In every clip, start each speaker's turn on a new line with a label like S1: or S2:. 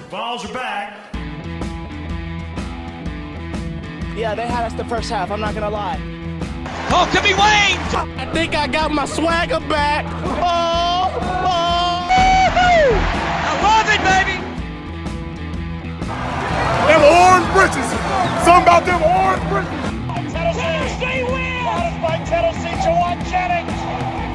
S1: Vols are back.
S2: Yeah, they had us the first half, I'm not gonna lie.
S3: Oh, could be Wayne!
S2: I think I got my swagger back. Oh!
S3: I love it, baby!
S4: Them orange britches. Something about them orange britches.
S3: Tennessee wins! By Tennessee, Jawan Jennings.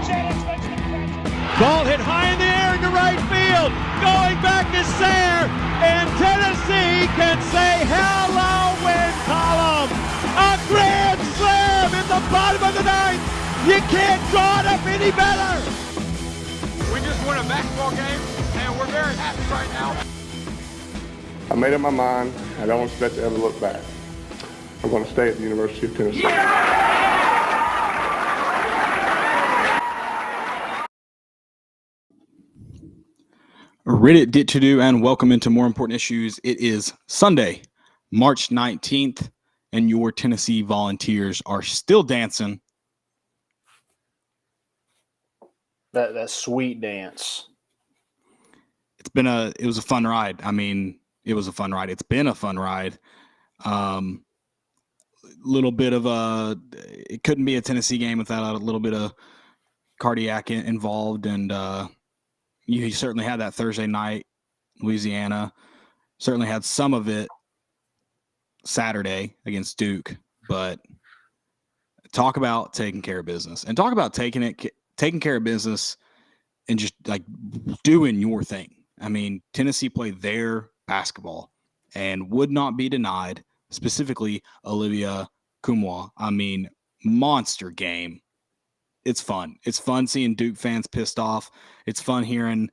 S3: Jennings makes the catch.
S5: Ball hit high in the air into right field. Going back is Sayre. And Tennessee can say hello, win column. A grand slam in the bottom of the ninth. You can't draw it up any better.
S6: We just won a basketball game, and we're very happy right now.
S4: I made up my mind. I don't expect to ever look back. I'm going to stay at the University of Tennessee.
S7: Reddit did to do, and welcome into More Important Issues. It is Sunday, March 19th, and your Tennessee Volunteers are still dancing.
S8: That sweet dance.
S7: It was a fun ride. I mean, it was a fun ride. It's been a fun ride. Little bit of it couldn't be a Tennessee game without a little bit of cardiac involved, and you certainly had that Thursday night, Louisiana. Certainly had some of it Saturday against Duke, but talk about taking care of business, and talk about taking care of business and just like doing your thing. I mean, Tennessee played their basketball and would not be denied, specifically Olivier Kumwa. I mean, monster game. It's fun. It's fun seeing Duke fans pissed off. It's fun hearing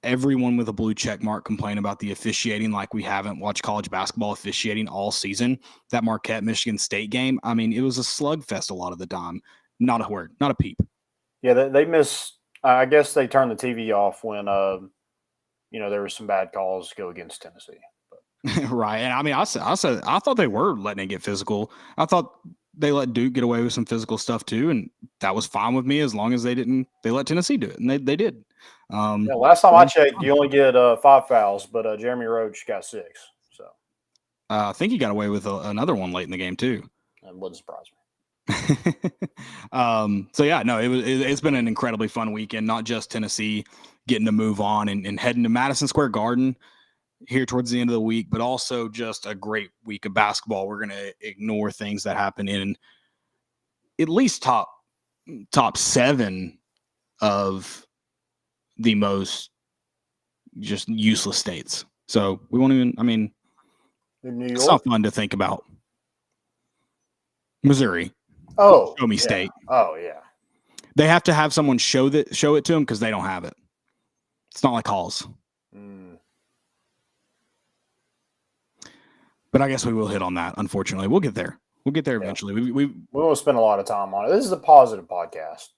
S7: everyone with a blue check mark complain about the officiating like we haven't watched college basketball officiating all season. That Marquette-Michigan State game, I mean, it was a slugfest a lot of the time. Not a word, not a peep.
S8: Yeah, they miss. I guess they turned the TV off when there were some bad calls go against Tennessee. But.
S7: Right, and I mean, I thought they were letting it get physical. I thought they let Duke get away with some physical stuff too, and that was fine with me as long as they let Tennessee do it, and they did.
S8: Last time I checked, you only get 5 fouls, but Jeremy Roach got 6. So
S7: I think he got away with another one late in the game too.
S8: That wouldn't surprise me.
S7: So yeah, no, it's been an incredibly fun weekend. Not just Tennessee getting to move on and heading to Madison Square Garden here towards the end of the week, but also just a great week of basketball. We're going to ignore things that happen in at least top 7 of the most just useless states. So we won't even, I mean, it's not fun to think about. Missouri.
S8: Oh,
S7: show me state.
S8: Oh yeah.
S7: They have to have someone show it to them because they don't have it. It's not like Halls. But I guess we will hit on that. Unfortunately, we'll get there. We'll get there eventually. We
S8: won't spend a lot of time on it. This is a positive podcast.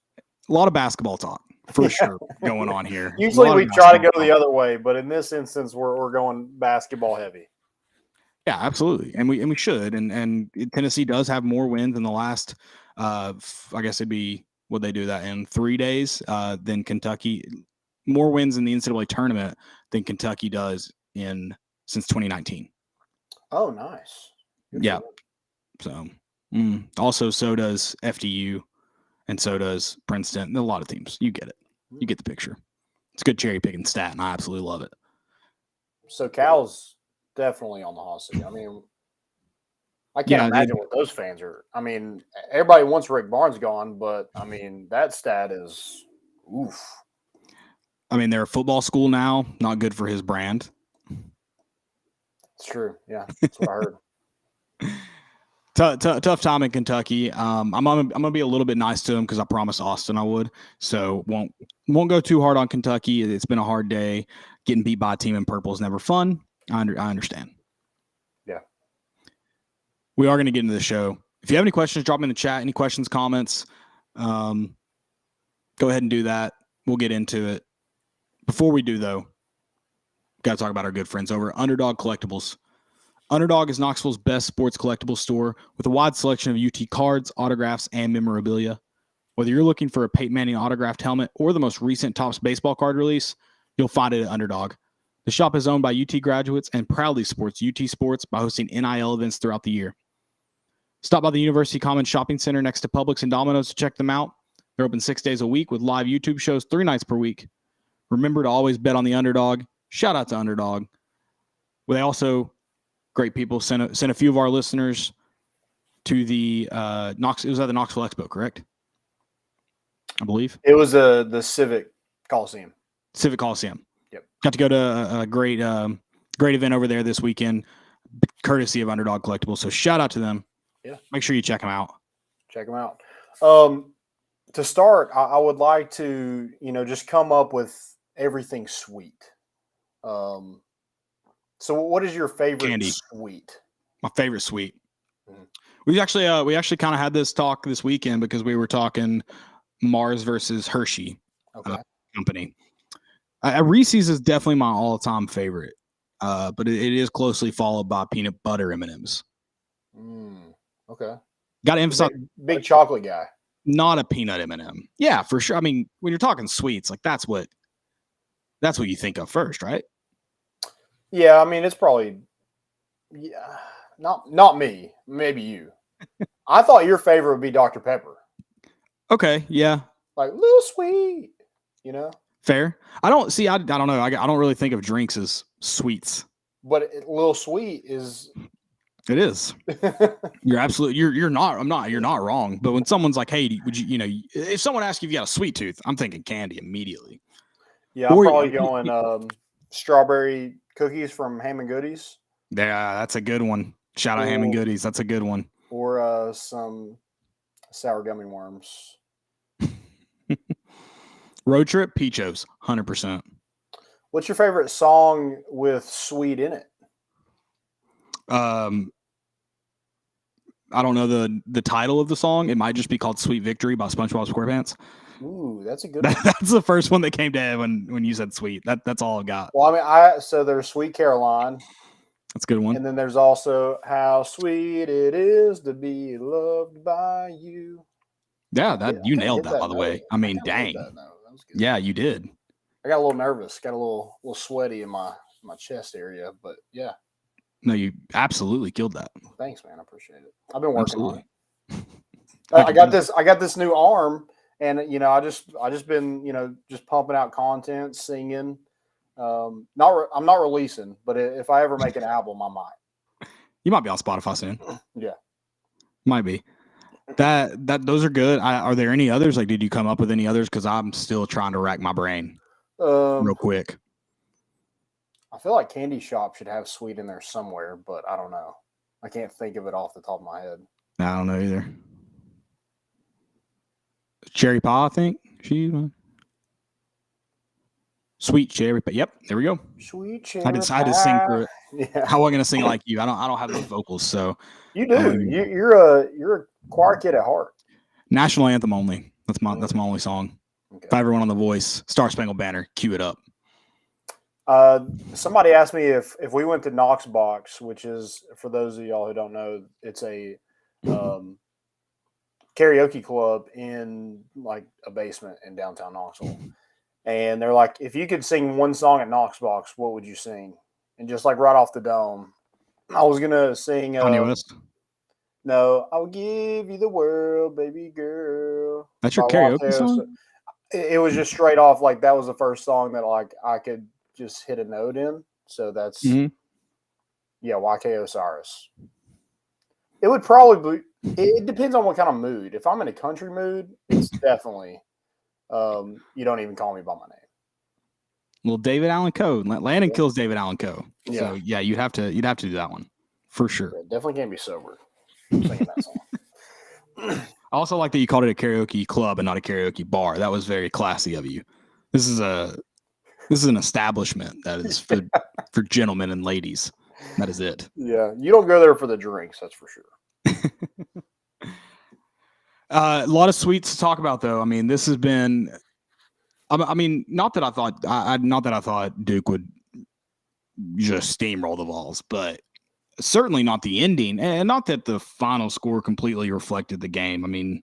S7: A lot of basketball talk for sure going on here.
S8: Usually we try to go the other way, but in this instance, we're going basketball heavy.
S7: Yeah, absolutely, and we should. And Tennessee does have more wins in the last. I guess it'd be would they do that in 3 days than Kentucky. More wins in the NCAA tournament than Kentucky does since 2019.
S8: Oh, nice. Good
S7: yeah. So also, so does FDU, and so does Princeton. A lot of teams. You get it. You get the picture. It's a good cherry picking stat, and I absolutely love it.
S8: So Cal's definitely on the hot seat. I mean, I can't imagine what those fans are. I mean, everybody wants Rick Barnes gone, but I mean, that stat is oof.
S7: I mean, they're a football school now. Not good for his brand.
S8: It's true. Yeah, that's what I heard.
S7: Tough time in Kentucky. I'm gonna be a little bit nice to him because I promised Austin I would. So won't go too hard on Kentucky. It's been a hard day. Getting beat by a team in purple is never fun. I understand.
S8: Yeah.
S7: We are going to get into the show. If you have any questions, drop them in the chat. Any questions, comments, go ahead and do that. We'll get into it. Before we do, though, got to talk about our good friends over at Underdog Collectibles. Underdog is Knoxville's best sports collectibles store with a wide selection of UT cards, autographs, and memorabilia. Whether you're looking for a Peyton Manning autographed helmet or the most recent Topps baseball card release, you'll find it at Underdog. The shop is owned by UT graduates and proudly supports UT sports by hosting NIL events throughout the year. Stop by the University Commons Shopping Center next to Publix and Domino's to check them out. They're open 6 days a week with live YouTube shows 3 nights per week. Remember to always bet on the underdog. Shout out to Underdog. Well, they also, great people, sent a few of our listeners to the it was at the Knoxville Expo, correct? I believe.
S8: It was the Civic Coliseum.
S7: Civic Coliseum.
S8: Yep.
S7: Got to go to a great event over there this weekend, courtesy of Underdog Collectibles. So shout out to them.
S8: Yeah. Make
S7: sure you check them out.
S8: Check them out. To start, I would like to, just come up with everything sweet. So what is your favorite
S7: candy
S8: sweet?
S7: My favorite sweet. Mm-hmm. We actually kind of had this talk this weekend because we were talking Mars versus Hershey company. Reese's is definitely my all-time favorite, but it is closely followed by peanut butter M&Ms.
S8: Okay.
S7: Got to emphasize,
S8: big chocolate guy.
S7: Not a peanut M&M. Yeah, for sure. I mean, when you're talking sweets, like that's what you think of first, right?
S8: Yeah, I mean, it's probably not me, maybe you. I thought your favorite would be Dr. Pepper.
S7: Okay, yeah.
S8: Like little sweet,
S7: Fair. I don't know. I don't really think of drinks as sweets.
S8: But little sweet is.
S7: It is. You're absolutely. You're not. You're not wrong. But when someone's like, "Hey, would you? If someone asks you if you got a sweet tooth," I'm thinking candy immediately.
S8: Yeah, I'm probably going strawberry cookies from Ham and Goodies.
S7: Yeah, that's a good one. Shout out Ham and Goodies. That's a good one.
S8: Or some sour gummy worms.
S7: Road Trip, Peachos, 100%.
S8: What's your favorite song with sweet in it?
S7: I don't know the title of the song. It might just be called "Sweet Victory" by SpongeBob SquarePants.
S8: Ooh, that's a good one.
S7: That's the first one that came to head when you said sweet. That's all I've got.
S8: Well, I mean, so there's Sweet Caroline.
S7: That's a good one.
S8: And then there's also How Sweet It Is to Be Loved by You.
S7: Yeah, you nailed that, by the way. I mean, dang. Yeah, you did.
S8: I got a little nervous, got a little sweaty in my chest area, but yeah.
S7: No, you absolutely killed that.
S8: Thanks, man. I appreciate it. I've been working on it. I got this new arm, and I just been just pumping out content, singing. I'm not releasing, but if I ever make an album, I might.
S7: You might be on Spotify soon.
S8: Yeah,
S7: might be. Those are good. Are there any others? Like, did you come up with any others? Because I'm still trying to rack my brain real quick.
S8: I feel like Candy Shop should have sweet in there somewhere, but I don't know. I can't think of it off the top of my head.
S7: I don't know either. Cherry pie, I think. Sweet cherry pie. Yep, there we go.
S8: Sweet cherry
S7: I decided to sing for it. Yeah. How am I going to sing like you? I don't have those vocals, so
S8: you do. You're a choir kid at heart.
S7: National anthem only. That's my only song. Okay. If I ever went on The Voice, Star Spangled Banner, cue it up.
S8: Somebody asked me if we went to Knox Box, which is, for those of y'all who don't know, it's a karaoke club in like a basement in downtown Knoxville. And they're like, if you could sing one song at Knox Box, what would you sing? And just like right off the dome, I was gonna sing. No, I'll give you the world, baby girl.
S7: That's your karaoke song?
S8: It was just straight off, like that was the first song that like I could just hit a note in. So that's YK Osiris. It would probably be. It depends on what kind of mood. If I'm in a country mood, it's definitely. You don't even call me by my name.
S7: Well, David Allan Coe. Landon kills David Allan Coe. Yeah. So yeah, you'd have to do that one for sure.
S8: Yeah, definitely can't be sober singing that song.
S7: I also like that you called it a karaoke club and not a karaoke bar. That was very classy of you. This is an establishment that is for gentlemen and ladies. That is it.
S8: Yeah, you don't go there for the drinks, that's for sure.
S7: A lot of sweets to talk about, though. I mean, this has been. I mean, not that I thought Duke would just steamroll the Vols, but certainly not the ending, and not that the final score completely reflected the game. I mean,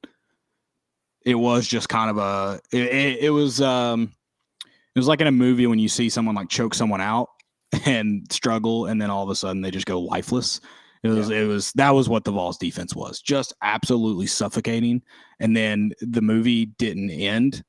S7: it was just kind of it was like in a movie when you see someone like choke someone out, and struggle, and then all of a sudden they just go lifeless. That was what the Vols defense was, just absolutely suffocating. And then the movie didn't end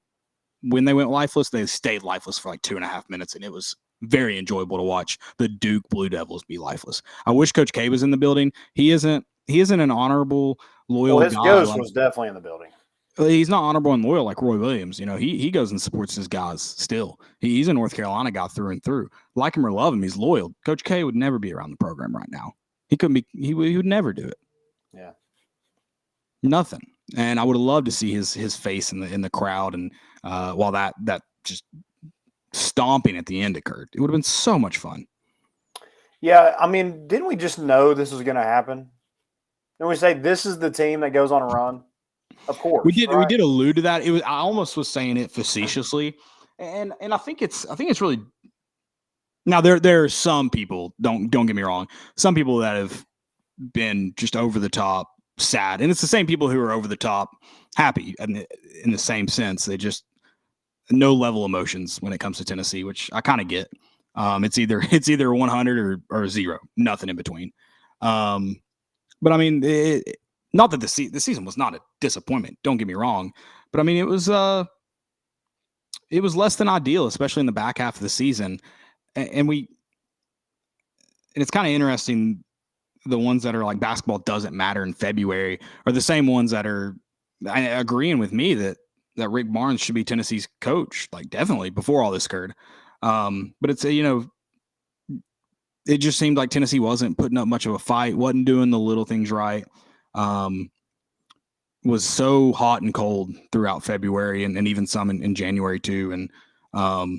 S7: when they went lifeless. They stayed lifeless for like 2.5 minutes, and it was very enjoyable to watch the Duke Blue Devils be lifeless. I wish Coach K was in the building. He isn't an honorable, loyal
S8: his
S7: guy.
S8: ghost was definitely in the building.
S7: He's not honorable and loyal like Roy Williams. You know, he goes and supports his guys still. He's a North Carolina guy through and through. Like him or love him, he's loyal. Coach K would never be around the program right now. He couldn't be. He would never do it.
S8: Yeah,
S7: nothing. And I would have loved to see his face in the crowd. And while that just stomping at the end occurred, it would have been so much fun.
S8: Yeah, I mean, didn't we just know this was going to happen? Didn't we say this is the team that goes on a run? Of course,
S7: we did.
S8: Right?
S7: We did allude to that. I almost was saying it facetiously, and I think it's really. Now there are some people, don't get me wrong, some people that have been just over the top sad, and it's the same people who are over the top happy in the same sense. They just no level emotions when it comes to Tennessee, which I kind of get. It's either 100 or 0, nothing in between. But I mean, not that the season was not a disappointment. Don't get me wrong, but I mean it was less than ideal, especially in the back half of the season. And it's kind of interesting. The ones that are like basketball doesn't matter in February are the same ones that are agreeing with me that Rick Barnes should be Tennessee's coach, like definitely before all this occurred. But it's it just seemed like Tennessee wasn't putting up much of a fight, wasn't doing the little things right. Was so hot and cold throughout February and even some in January too. And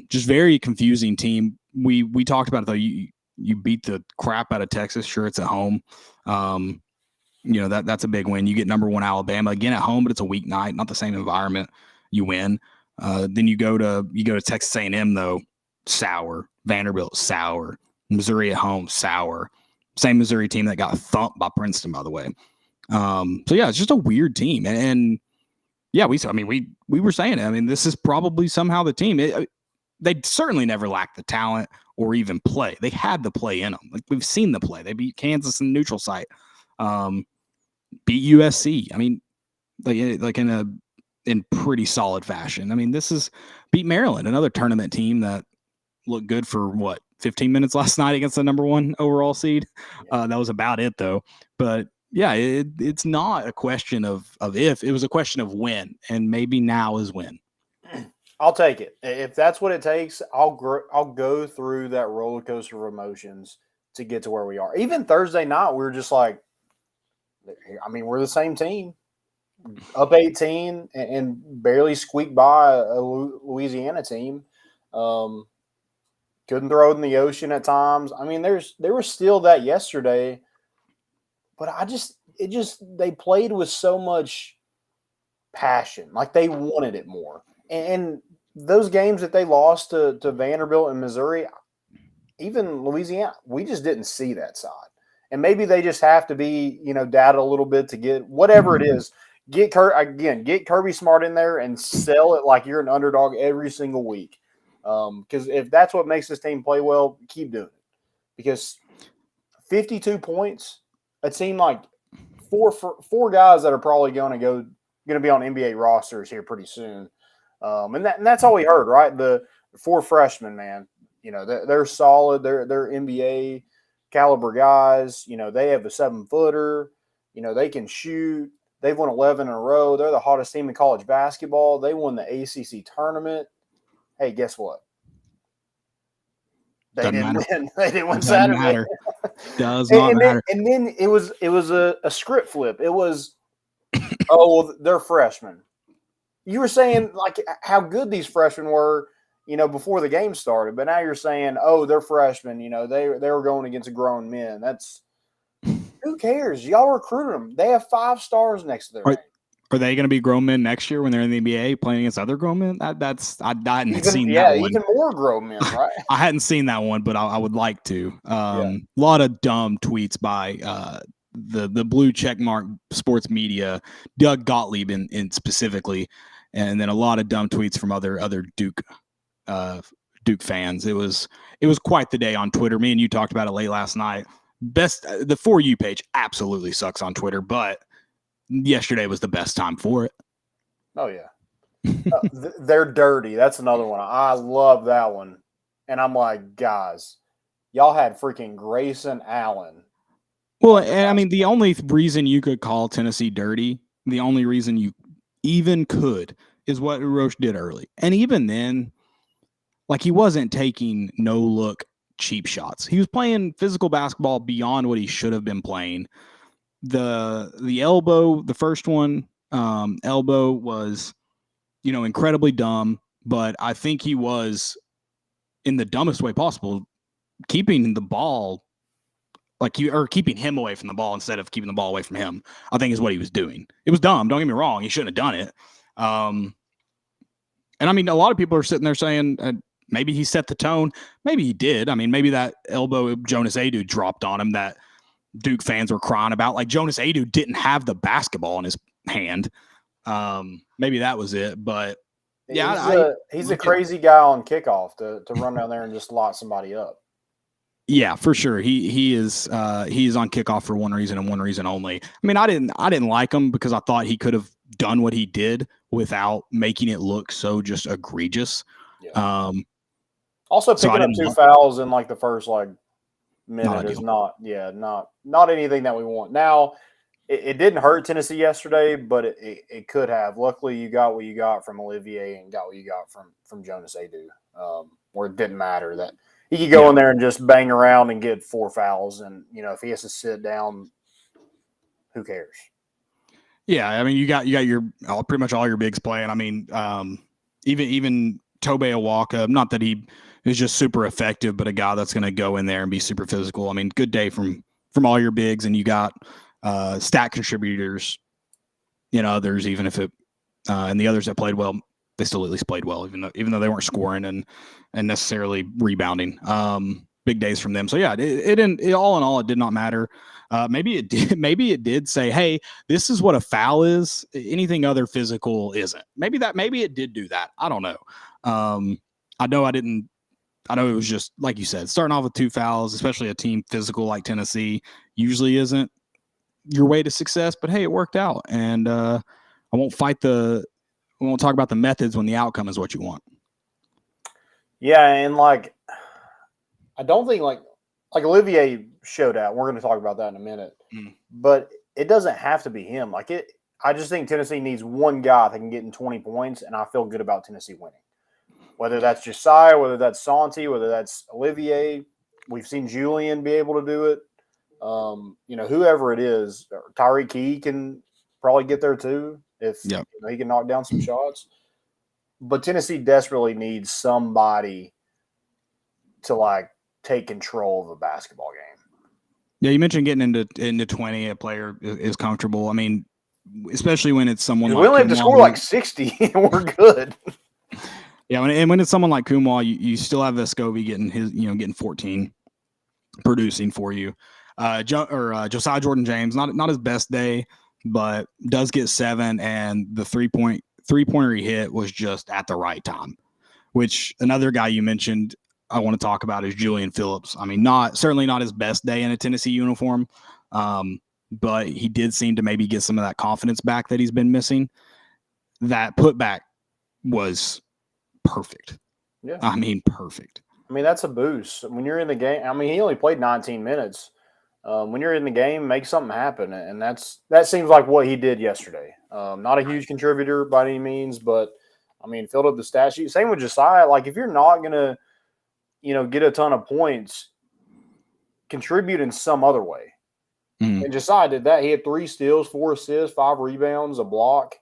S7: just very confusing team. We talked about it though. You beat the crap out of Texas. Sure, it's at home. That's a big win. You get number 1 Alabama again at home, but it's a weeknight, not the same environment. You win. Then you go to Texas A&M though, sour. Vanderbilt, sour. Missouri at home, sour. Same Missouri team that got thumped by Princeton, by the way. So yeah, it's just a weird team, and yeah, we were saying it. I mean, this is probably somehow the team. They certainly never lacked the talent or even play. They had the play in them. Like we've seen the play. They beat Kansas in the neutral site, beat USC. I mean, like in pretty solid fashion. I mean, this is beat Maryland, another tournament team that looked good for 15 minutes last night against the number 1 overall seed. That was about it though. But yeah, it's not a question of if, it was a question of when, and maybe now is when.
S8: I'll take it. If that's what it takes, I'll go through that roller coaster of emotions to get to where we are. Even Thursday night, we were just like, I mean, we're the same team, up 18 and barely squeaked by a Louisiana team. Couldn't throw it in the ocean at times. I mean, there was still that yesterday, but they played with so much passion, like they wanted it more. And those games that they lost to Vanderbilt and Missouri, even Louisiana, we just didn't see that side. And maybe they just have to be, doubted a little bit to get whatever it is. Get Kirby Smart in there and sell it like you're an underdog every single week. Because if that's what makes this team play well, keep doing it. Because 52 points, it seemed like four guys that are probably going to be on NBA rosters here pretty soon. And that's all we heard, right? The 4 freshmen, man, they're solid. They're NBA caliber guys. They have a 7-footer. They can shoot. They've won 11 in a row. They're the hottest team in college basketball. They won the ACC tournament. Hey, guess what? They didn't win. They didn't win Saturday.
S7: Does not matter.
S8: And then it was a script flip. It was, oh, well, they're freshmen. You were saying like how good these freshmen were, before the game started, but now you're saying, oh, they're freshmen. They were going against grown men. That's who cares? Y'all recruited them. They have 5 stars next to their name.
S7: Are they going to be grown men next year when they're in the NBA playing against other grown men? I hadn't seen that one.
S8: Even more grown men, right?
S7: I hadn't seen that one, but I would like to. A lot of dumb tweets by the blue checkmark sports media, Doug Gottlieb in specifically, and then a lot of dumb tweets from other Duke Duke fans. It was quite the day on Twitter. Me and you talked about it late last night. The For You page absolutely sucks on Twitter, but yesterday was the best time for it.
S8: Oh, yeah. They're dirty. That's another one. I love that one. And I'm like, guys, y'all had freaking Grayson Allen.
S7: Well, and I mean, the only reason you could call Tennessee dirty, the only reason you even could, is what Roche did early. And even then, like, he wasn't taking no-look cheap shots. He was playing physical basketball beyond what he should have been playing. The elbow, the first one, elbow was, incredibly dumb, but I think he was, in the dumbest way possible, keeping the ball, keeping him away from the ball instead of keeping the ball away from him, I think is what he was doing. It was dumb. Don't get me wrong. He shouldn't have done it. And I mean, a lot of people are sitting there saying maybe he set the tone. Maybe he did. I mean, maybe that elbow Jonas Adu dropped on him that Duke fans were crying about. Like, Jonas Adu didn't have the basketball in his hand. Maybe that was it. But yeah,
S8: he's a crazy guy on kickoff to run down there and just lock somebody up.
S7: Yeah, for sure. He is on kickoff for one reason and one reason only. I mean, I didn't like him because I thought he could have done what he did without making it look so just egregious.
S8: Yeah. Also picking up 2 fouls in the first minute is not anything that we want. Now, it didn't hurt Tennessee yesterday, but it could have. Luckily, you got what you got from Olivier and got what you got from Jonas Adu, where it didn't matter that he could go in there and just bang around and get 4 fouls. And, if he has to sit down, who cares? Yeah,
S7: I mean, you got your pretty much all your bigs playing. I mean, even Tobe Awaka, not that he is just super effective, but a guy that's going to go in there and be super physical. I mean, good day from all your bigs, and you got stat contributors, others, even if it and the others that played well, they still at least played well, even though they weren't scoring and necessarily rebounding. Big days from them. So yeah, it didn't. All in all, it did not matter. Maybe it did. Maybe it did say, "Hey, this is what a foul is. Anything other physical isn't." Maybe it did do that. I don't know. I know I didn't. I know it was just like you said, starting off with 2 fouls, especially a team physical like Tennessee, usually isn't your way to success. But hey, it worked out, and I won't we won't talk about the methods when the outcome is what you want.
S8: Yeah, and I don't think like Olivier showed out. We're going to talk about that in a minute. But it doesn't have to be him. I just think Tennessee needs one guy that can get in 20 points, and I feel good about Tennessee winning. Whether that's Josiah, whether that's Santi, whether that's Olivier. We've seen Julian be able to do it. Whoever it is, Tyreek Key can probably get there too if he can knock down some shots. But Tennessee desperately needs somebody to take control of a basketball game.
S7: Yeah, you mentioned getting into 20. A player is comfortable. I mean, especially when it's someone like
S8: we only have to score 60 and we're good.
S7: Yeah, when it's someone like Kumar, you still have Vescovi getting 14, producing for you. Josiah Jordan James, not his best day, but does get 7, and the three-pointer he hit was just at the right time. Which another guy you mentioned I want to talk about is Julian Phillips. I mean, certainly not his best day in a Tennessee uniform, but he did seem to maybe get some of that confidence back that he's been missing. That putback was perfect.
S8: Yeah.
S7: I mean, perfect.
S8: I mean, that's a boost. When you're in the game, I mean, he only played 19 minutes. When you're in the game, make something happen. And that seems like what he did yesterday. Not a huge contributor by any means, but, I mean, filled up the stat sheet. Same with Josiah. If you're not going to, get a ton of points, contribute in some other way. Mm. And Josiah did that. He had 3 steals, 4 assists, 5 rebounds, a block.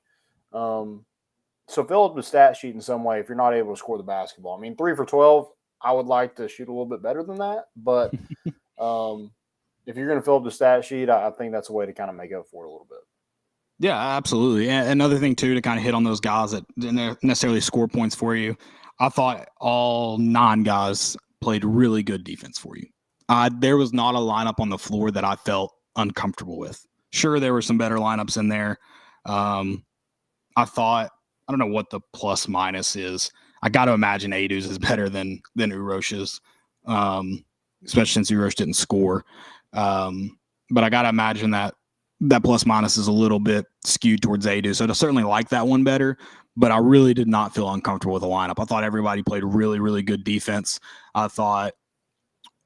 S8: So fill up the stat sheet in some way if you're not able to score the basketball. I mean, 3 for 12, I would like to shoot a little bit better than that. But if you're going to fill up the stat sheet, I think that's a way to kind of make up for it a little bit.
S7: Yeah, absolutely. And another thing, too, to kind of hit on those guys that didn't necessarily score points for you, I thought all 9 guys played really good defense for you. There was not a lineup on the floor that I felt uncomfortable with. Sure, there were some better lineups in there. I thought, I don't know what the plus minus is. I got to imagine Adu's is better than Urosh's, especially since Urosh didn't score. But I got to imagine that plus minus is a little bit skewed towards Adu. So I certainly like that one better, but I really did not feel uncomfortable with the lineup. I thought everybody played really, really good defense. I thought,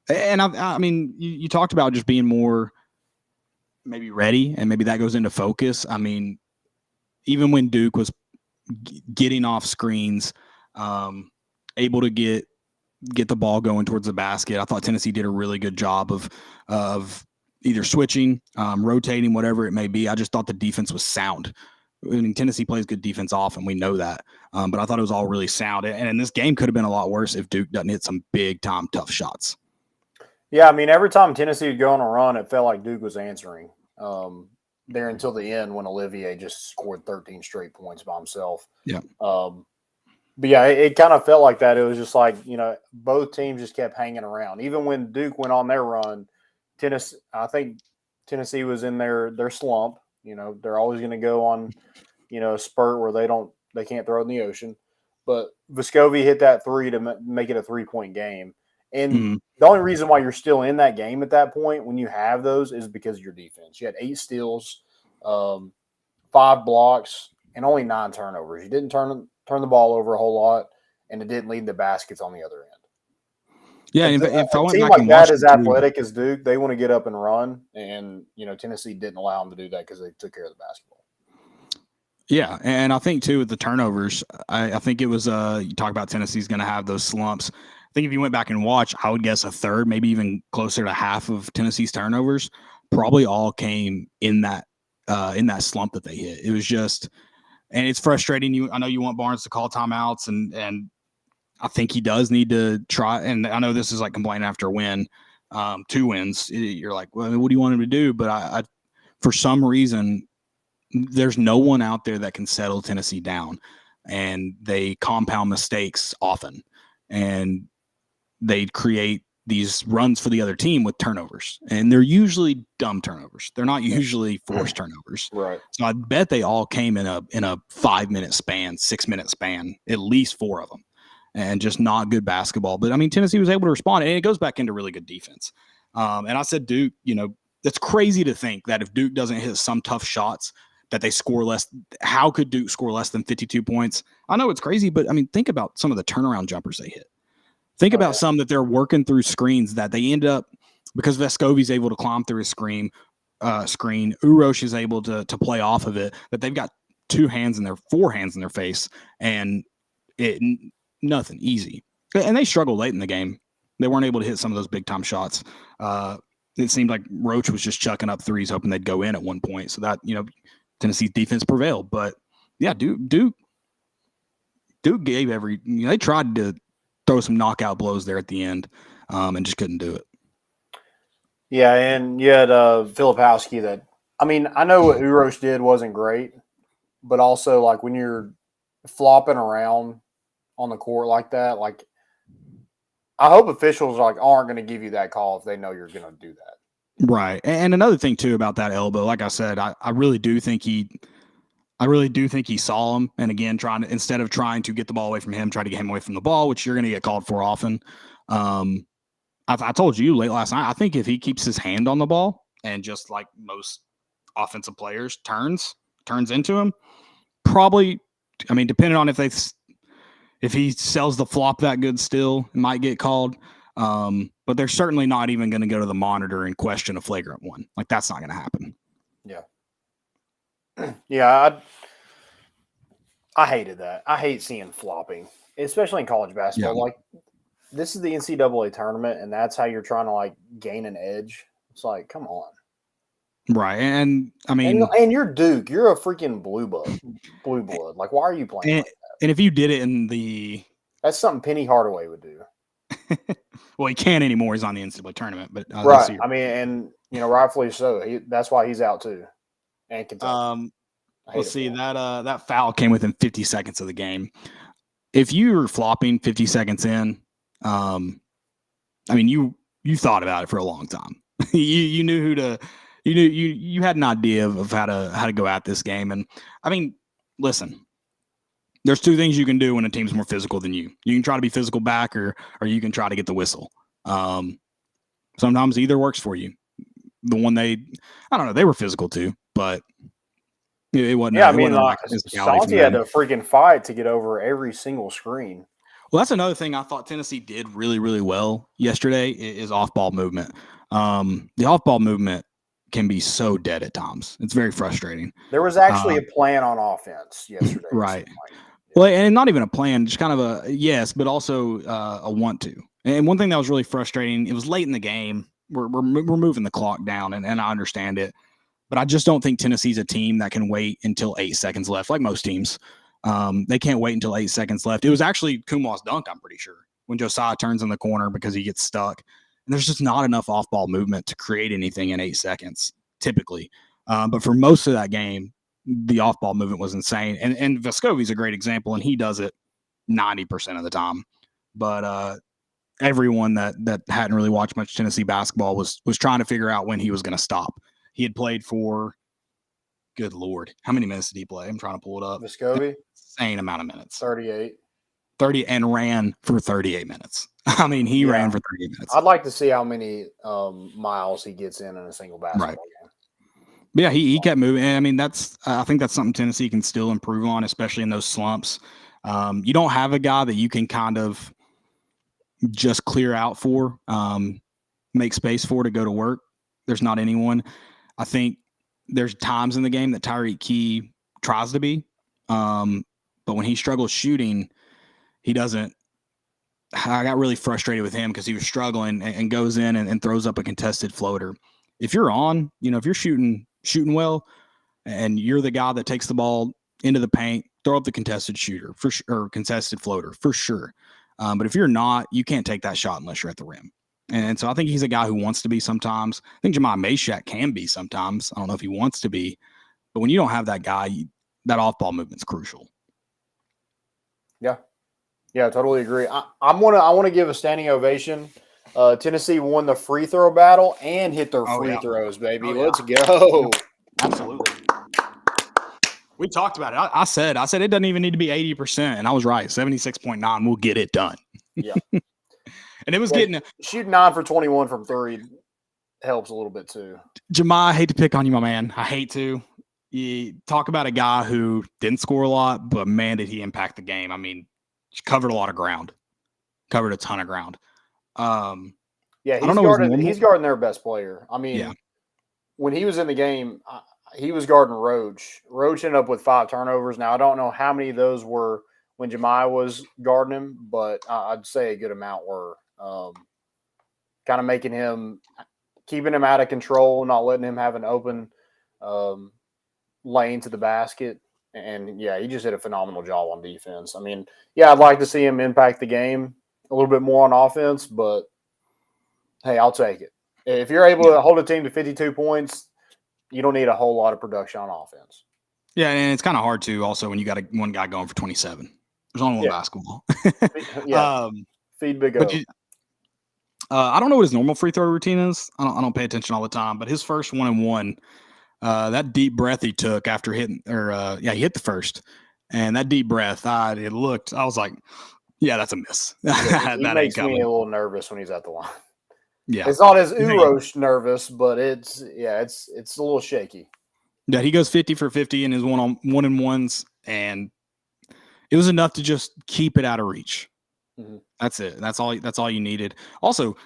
S7: and I mean, you talked about just being more maybe ready, and maybe that goes into focus. I mean, even when Duke was getting off screens, able to get the ball going towards the basket, I thought Tennessee did a really good job of either switching, rotating, whatever it may be. I just thought the defense was sound. I mean, Tennessee plays good defense often, we know that. But I thought it was all really sound. And this game could have been a lot worse if Duke doesn't hit some big-time tough shots.
S8: Yeah, I mean, every time Tennessee would go on a run, it felt like Duke was answering there until the end when Olivier just scored 13 straight points by himself.
S7: Yeah.
S8: But yeah, it kind of felt like that. It was just like, both teams just kept hanging around. Even when Duke went on their run, I think Tennessee was in their slump. They're always going to go on, a spurt where they can't throw it in the ocean. But Vescovi hit that three to make it a 3-point game. And the only reason why you're still in that game at that point when you have those is because of your defense. You had 8 steals, 5 blocks, and only 9 turnovers. You didn't turn the ball over a whole lot, and it didn't lead to baskets on the other end.
S7: Yeah, if I went
S8: team
S7: back
S8: like
S7: and
S8: that
S7: watched
S8: as athletic as Duke, they want to get up and run, and Tennessee didn't allow them to do that because they took care of the basketball.
S7: Yeah, and I think too with the turnovers, I think it was you talk about Tennessee's going to have those slumps. I think if you went back and watched, I would guess a third, maybe even closer to half of Tennessee's turnovers probably all came in that slump that they hit. It was just, and it's frustrating. I know you want Barnes to call timeouts, and I think he does need to try. And I know this is like complaining after a win, 2 wins. You're like, well, what do you want him to do? But I for some reason, there's no one out there that can settle Tennessee down, and they compound mistakes often, and they create these runs for the other team with turnovers, and they're usually dumb turnovers. They're not usually forced turnovers.
S8: Right.
S7: So I bet they all came in a 5-minute span, 6-minute span, at least 4 of them, and just not good basketball. But I mean, Tennessee was able to respond, and it goes back into really good defense. And I said, Duke, it's crazy to think that if Duke doesn't hit some tough shots, that they score less. How could Duke score less than 52 points? I know it's crazy, but I mean, think about some of the turnaround jumpers they hit. Think about some that they're working through screens that they end up, because Vescovi's able to climb through his screen, Urosh is able to play off of it, that they've got 4 hands in their face, and nothing easy. And they struggled late in the game. They weren't able to hit some of those big time shots. It seemed like Roach was just chucking up threes, hoping they'd go in at one point. So that, Tennessee's defense prevailed. But yeah, Duke gave they tried to throw some knockout blows there at the end, and just couldn't do it.
S8: Yeah, and you had Filipowski that, I mean, I know what Urosh did wasn't great, but also like when you're flopping around on the court like that, like I hope officials aren't going to give you that call if they know you're going to do that.
S7: Right. And another thing too about that elbow, like I said, I really do think he saw him. And again, instead of trying to get the ball away from him, try to get him away from the ball, which you're going to get called for often. I told you late last night, I think if he keeps his hand on the ball and just like most offensive players turns into him, probably, I mean, depending on if he sells the flop that good still, it might get called. But they're certainly not even going to go to the monitor and question a flagrant one. Like, that's not going to happen.
S8: Yeah. Yeah, I hated that. I hate seeing flopping, especially in college basketball.
S7: Yeah.
S8: Like, this is the NCAA tournament, and that's how you're trying to, like, gain an edge. It's like, come on.
S7: Right. And I mean,
S8: and you're Duke. You're a freaking blue blood. Like, why are you playing like that?
S7: And if you did it
S8: that's something Penny Hardaway would do.
S7: Well, he can't anymore. He's on the NCAA tournament, but
S8: right. I mean, and rightfully so. That's why he's out too. And Kentucky.
S7: Let's see that foul came within 50 seconds of the game. If you were flopping 50 seconds in, I mean, you thought about it for a long time. you knew who to. You had an idea of how to go at this game. And I mean, listen, There's two things you can do when a team's more physical than you. You can try to be physical back, or you can try to get the whistle. Sometimes either works for you. The one I don't know, they were physical too, but it wasn't.
S8: Yeah, I
S7: it
S8: mean,
S7: wasn't like physicality from
S8: Santi had
S7: them.
S8: to freaking fight to get over every single screen.
S7: Well, that's another thing I thought Tennessee did really, really well yesterday is off-ball movement. The off-ball movement can be so dead at times. It's very frustrating.
S8: There was actually a plan on offense yesterday.
S7: Right. Well, and not even a plan, just kind of a yes, but also a want to. And one thing that was really frustrating, it was late in the game. We're moving the clock down, and I understand it. But I just don't think Tennessee's a team that can wait until 8 seconds left, like most teams. They can't wait until 8 seconds left. It was actually Kumwa's dunk, I'm pretty sure, when Josiah turns in the corner because he gets stuck. And there's just not enough off-ball movement to create anything in 8 seconds, typically. But for most of that game, the off-ball movement was insane. And Vescovi's a great example, and he does it 90% of the time. But everyone that hadn't really watched much Tennessee basketball was trying to figure out when he was going to stop. He had played for, good Lord, how many minutes did he play? I'm trying to pull it up.
S8: Vescovi?
S7: Insane amount of minutes.
S8: 38.
S7: 30 and ran for 38 minutes. I mean, he ran for 38 minutes.
S8: I'd like to see how many miles he gets in a single basketball game.
S7: But yeah, he kept moving. And I mean, I think that's something Tennessee can still improve on, especially in those slumps. You don't have a guy that you can kind of just clear out for, make space for to go to work. There's not anyone. I think there's times in the game that Tyreek Key tries to be, but when he struggles shooting, he doesn't. I got really frustrated with him because he was struggling and goes in and throws up a contested floater. If you're on, if you're shooting well, and you're the guy that takes the ball into the paint, throw up the contested shooter or contested floater for sure. But if you're not, you can't take that shot unless you're at the rim. And so I think he's a guy who wants to be sometimes. I think Jemiah Mashack can be sometimes. I don't know if he wants to be. But when you don't have that guy, that off-ball movement's crucial.
S8: Yeah. Yeah, I totally agree. I want to give a standing ovation. Tennessee won the free throw battle and hit their free throws, baby. Let's go.
S7: Absolutely. We talked about it. I said it doesn't even need to be 80%, and I was right. 76.9 will get it done.
S8: Yeah.
S7: And it was getting
S8: shooting 9 for 21 from 3 helps a little bit too.
S7: Jemiah, I hate to pick on you, my man. I hate to. You talk about a guy who didn't score a lot, but man, did he impact the game. I mean, covered a lot of ground. Covered a ton of ground.
S8: Yeah, he's guarding their best player. I mean, when he was in the game, he was guarding Roach. Roach ended up with 5 turnovers. Now, I don't know how many of those were when Jemiah was guarding him, but I'd say a good amount were. Kind of keeping him out of control, not letting him have an open lane to the basket. And, yeah, he just did a phenomenal job on defense. I mean, yeah, I'd like to see him impact the game a little bit more on offense, but, hey, I'll take it. If you're able to hold a team to 52 points, you don't need a whole lot of production on offense.
S7: Yeah, and it's kind of hard to also when you got one guy going for 27. There's only one basketball.
S8: Feed Big O.
S7: I don't know what his normal free throw routine is. I don't pay attention all the time, but his first 1-and-1, that deep breath he took after hitting, he hit the first, and that deep breath, I was like, yeah, that's a miss.
S8: He makes me a little nervous when he's at the line.
S7: Yeah,
S8: it's not as Urosh nervous, but it's a little shaky.
S7: Yeah, he goes 50 for 50 in his 1-and-1s, and it was enough to just keep it out of reach. Mm-hmm. That's it. That's all you needed. Also,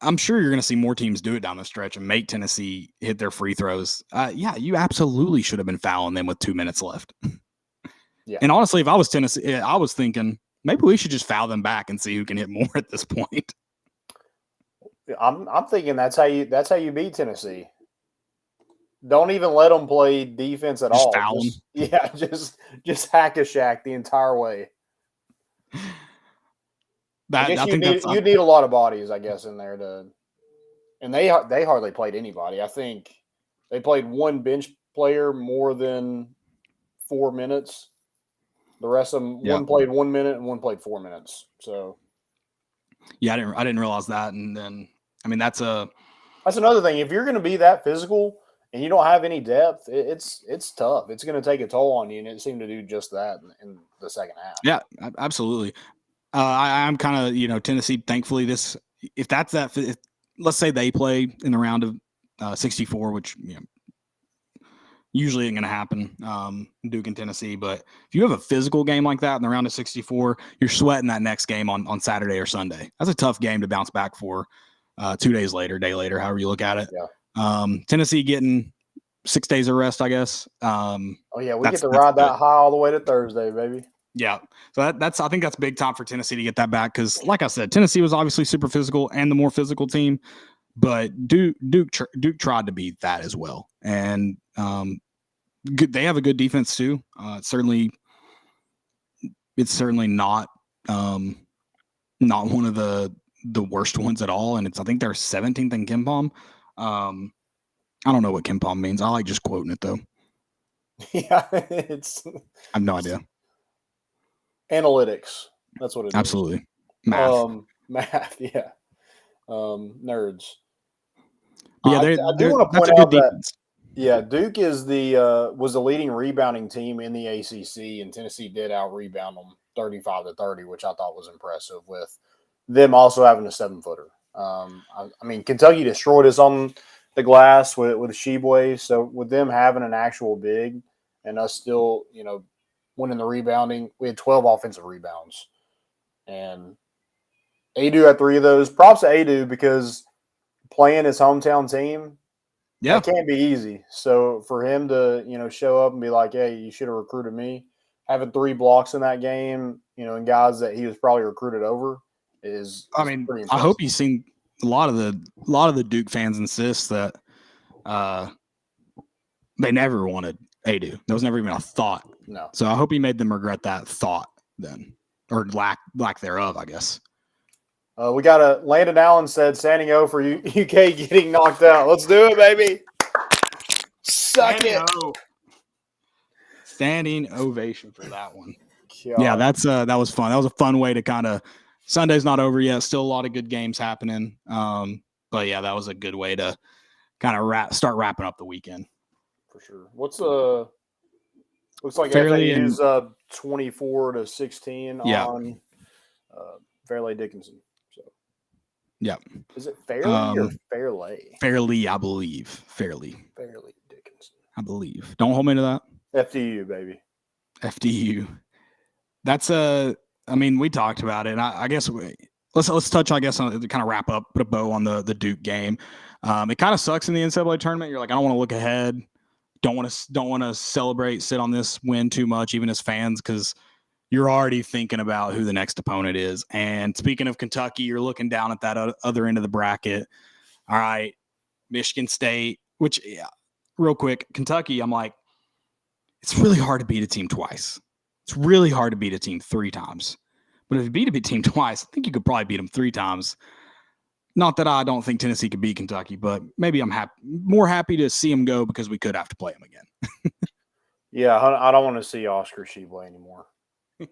S7: I'm sure you're going to see more teams do it down the stretch and make Tennessee hit their free throws. You absolutely should have been fouling them with 2 minutes left. Yeah. And honestly, if I was Tennessee, I was thinking maybe we should just foul them back and see who can hit more at this point.
S8: I'm thinking that's how you beat Tennessee. Don't even let them play defense at all.
S7: Foul them.
S8: Just hack a shack the entire way. You need a lot of bodies, I guess, in there to. And they hardly played anybody. I think they played one bench player more than 4 minutes. The rest of them, one played 1 minute and one played 4 minutes. So.
S7: Yeah, I didn't realize that, and then I mean that's another
S8: thing. If you're going to be that physical and you don't have any depth, it's tough. It's going to take a toll on you, and it seemed to do just that in the second half.
S7: Yeah, absolutely. I'm kind of, Tennessee, thankfully, if that's that, let's say they play in the round of 64, which usually ain't going to happen, Duke and Tennessee. But if you have a physical game like that in the round of 64, you're sweating that next game on Saturday or Sunday. That's a tough game to bounce back for 2 days later, day later, however you look at it.
S8: Yeah.
S7: Tennessee getting 6 days of rest, I guess.
S8: We get to ride that high all the way to Thursday, baby.
S7: Yeah. So I think that's big time for Tennessee to get that back because, like I said, Tennessee was obviously super physical and the more physical team, but Duke tried to beat that as well. And they have a good defense too. It's certainly not one of the worst ones at all. And I think they're 17th in KenPom. I don't know what KenPom means. I like just quoting it though.
S8: Yeah,
S7: I have no idea.
S8: Analytics. That's what it is.
S7: Absolutely. Math.
S8: Math, yeah. Nerds.
S7: But yeah,
S8: I do want to point out that Duke is was the leading rebounding team in the ACC, and Tennessee did out-rebound them 35-30, which I thought was impressive with them also having a 7-footer. Kentucky destroyed us on the glass with Sheboy, so with them having an actual big and us still, winning the rebounding, we had 12 offensive rebounds. And Adu had 3 of those. Props to Adu because playing his hometown team, it can't be easy. So for him to, show up and be like, hey, you should have recruited me, having 3 blocks in that game, and guys that he was probably recruited over is pretty impressive.
S7: I hope you've seen a lot of the Duke fans insist that they never wanted Adu. That was never even a thought.
S8: No.
S7: So I hope he made them regret that thought then, or lack thereof, I guess.
S8: We got Landon Allen said standing O for UK getting knocked out. Let's do it, baby. Suck it.
S7: Standing ovation for that one.
S8: God.
S7: Yeah, that was fun. That was a fun way to kind of Sunday's not over yet. Still a lot of good games happening. But yeah, that was a good way to kind of start wrapping up the weekend.
S8: For sure. What's looks like FAU's 24-16 on Fairleigh Dickinson. So
S7: yeah.
S8: Is it Fairleigh or Fairleigh?
S7: Fairleigh, I believe. Fairleigh
S8: Dickinson.
S7: I believe. Don't hold me to that.
S8: FDU, baby.
S7: FDU. That's we talked about it. I guess let's touch, I guess, on to kind of wrap up, put a bow on the Duke game. It kind of sucks in the NCAA tournament. You're like, I don't want to look ahead. Don't want to celebrate, sit on this win too much, even as fans, because you're already thinking about who the next opponent is. And speaking of Kentucky, you're looking down at that other end of the bracket. All right, Michigan State, which, real quick, Kentucky, I'm like, it's really hard to beat a team twice. It's really hard to beat a team 3 times. But if you beat a team twice, I think you could probably beat them 3 times. Not that I don't think Tennessee could beat Kentucky, but maybe I'm more happy to see them go because we could have to play them again.
S8: Yeah, I don't want to see Oscar Sheboy anymore.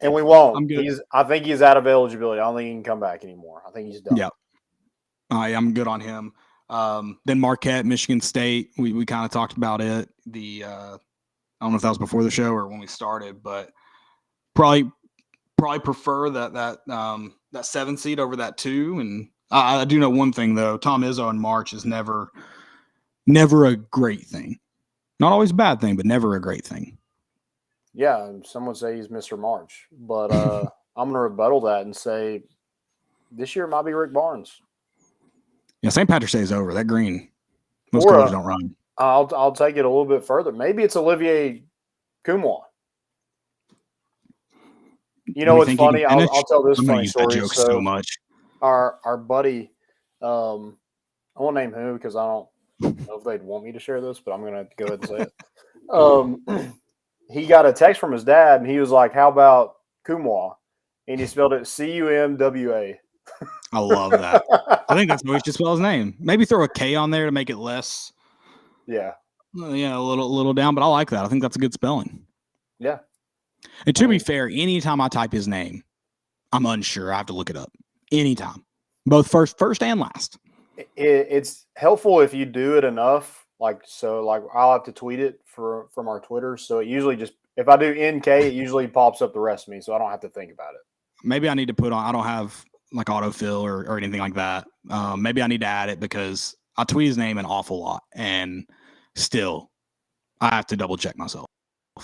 S8: And we won't. I think he's out of eligibility. I don't think he can come back anymore. I think he's done.
S7: Yeah. I'm good on him. Then Marquette, Michigan State. We kind of talked about it. I don't know if that was before the show or when we started, but probably prefer that 7 seed over that 2. And I do know one thing though: Tom Izzo in March is never a great thing. Not always a bad thing, but never a great thing.
S8: Yeah, some would say he's Mr. March, but I'm going to rebuttal that and say this year it might be Rick Barnes.
S7: Yeah, St. Patrick's Day is over. That green, most colors don't run.
S8: I'll take it a little bit further. Maybe it's Olivier Kumwa. You know what's funny? I'll tell this funny story.
S7: That joke so much.
S8: Our buddy, I won't name who because I don't know if they'd want me to share this, but I'm going to go ahead and say it. He got a text from his dad, and he was like, how about Kumwa? And he spelled it Cumwa.
S7: I love that. I think that's the way he should spell his name. Maybe throw a K on there to make it less.
S8: Yeah.
S7: Yeah, a little down, but I like that. I think that's a good spelling.
S8: Yeah.
S7: And to be fair, anytime I type his name, I'm unsure. I have to look it up. Anytime. Both first and last.
S8: It's helpful if you do it enough. I'll have to tweet it from our Twitter. So it usually just if I do NK, it usually pops up the rest of me, so I don't have to think about it.
S7: Maybe I need to put on. I don't have like autofill or anything like that. Maybe I need to add it because I tweet his name an awful lot, and still I have to double check myself.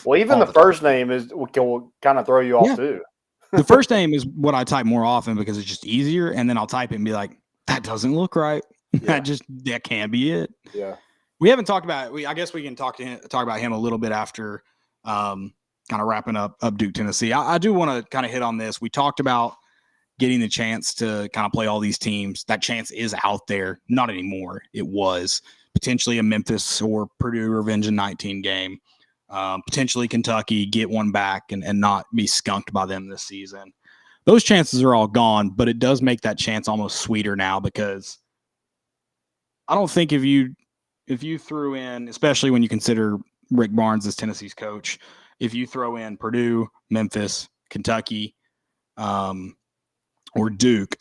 S8: Well, even the first name will kind of throw you off too.
S7: The first name is what I type more often because it's just easier, and then I'll type it and be like, "That doesn't look right.
S8: Yeah.
S7: that can't be it."
S8: Yeah.
S7: We haven't talked about. I guess we can talk about him a little bit after kind of wrapping up Duke, Tennessee. I do want to kind of hit on this. We talked about getting the chance to kind of play all these teams. That chance is out there. Not anymore. It was potentially a Memphis or Purdue Revenge in 19 game. Potentially Kentucky, get one back and not be skunked by them this season. Those chances are all gone, but it does make that chance almost sweeter now because I don't think if you threw in, especially when you consider Rick Barnes as Tennessee's coach, if you throw in Purdue, Memphis, Kentucky, or Duke,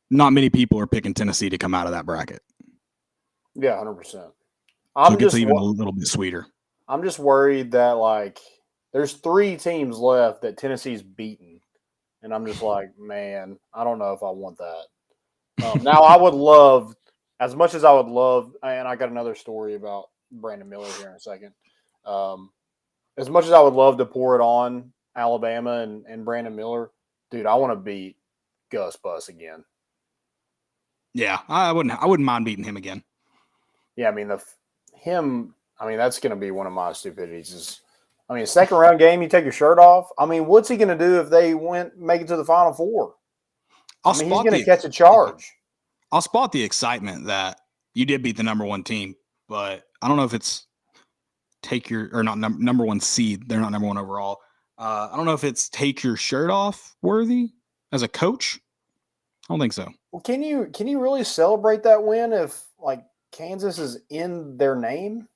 S7: not many people are picking Tennessee to come out of that bracket.
S8: Yeah, 100%.
S7: So it gets even a little bit sweeter.
S8: I'm just worried that there's 3 teams left that Tennessee's beaten, and I'm just like, man, I don't know if I want that. Now I would love, as much as I would love, and I got another story about Brandon Miller here in a second. As much as I would love to pour it on Alabama and Brandon Miller, dude, I want to beat Gus Bus again.
S7: Yeah, I wouldn't mind beating him again.
S8: Yeah, that's going to be one of my stupidities. Second round game, you take your shirt off. What's he going to do if they make it to the Final Four? He's going to catch a charge.
S7: I'll spot the excitement that you did beat the number 1 team, but I don't know if it's number 1 seed. They're not number 1 overall. I don't know if it's take your shirt off worthy as a coach. I don't think so.
S8: Well, can you really celebrate that win if Kansas is in their name?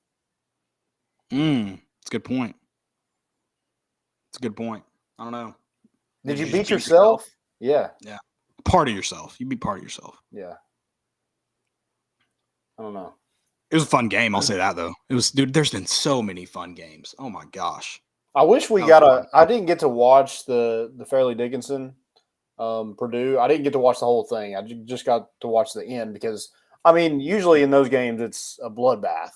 S7: It's a good point. I don't know.
S8: Did you beat yourself? Yeah.
S7: Yeah. Part of yourself. You beat part of yourself.
S8: Yeah. I don't know.
S7: It was a fun game. I'll say that though. It was, dude. There's been so many fun games. Oh my gosh.
S8: I wish I didn't get to watch the Fairleigh Dickinson, Purdue. I didn't get to watch the whole thing. I just got to watch the end because usually in those games it's a bloodbath,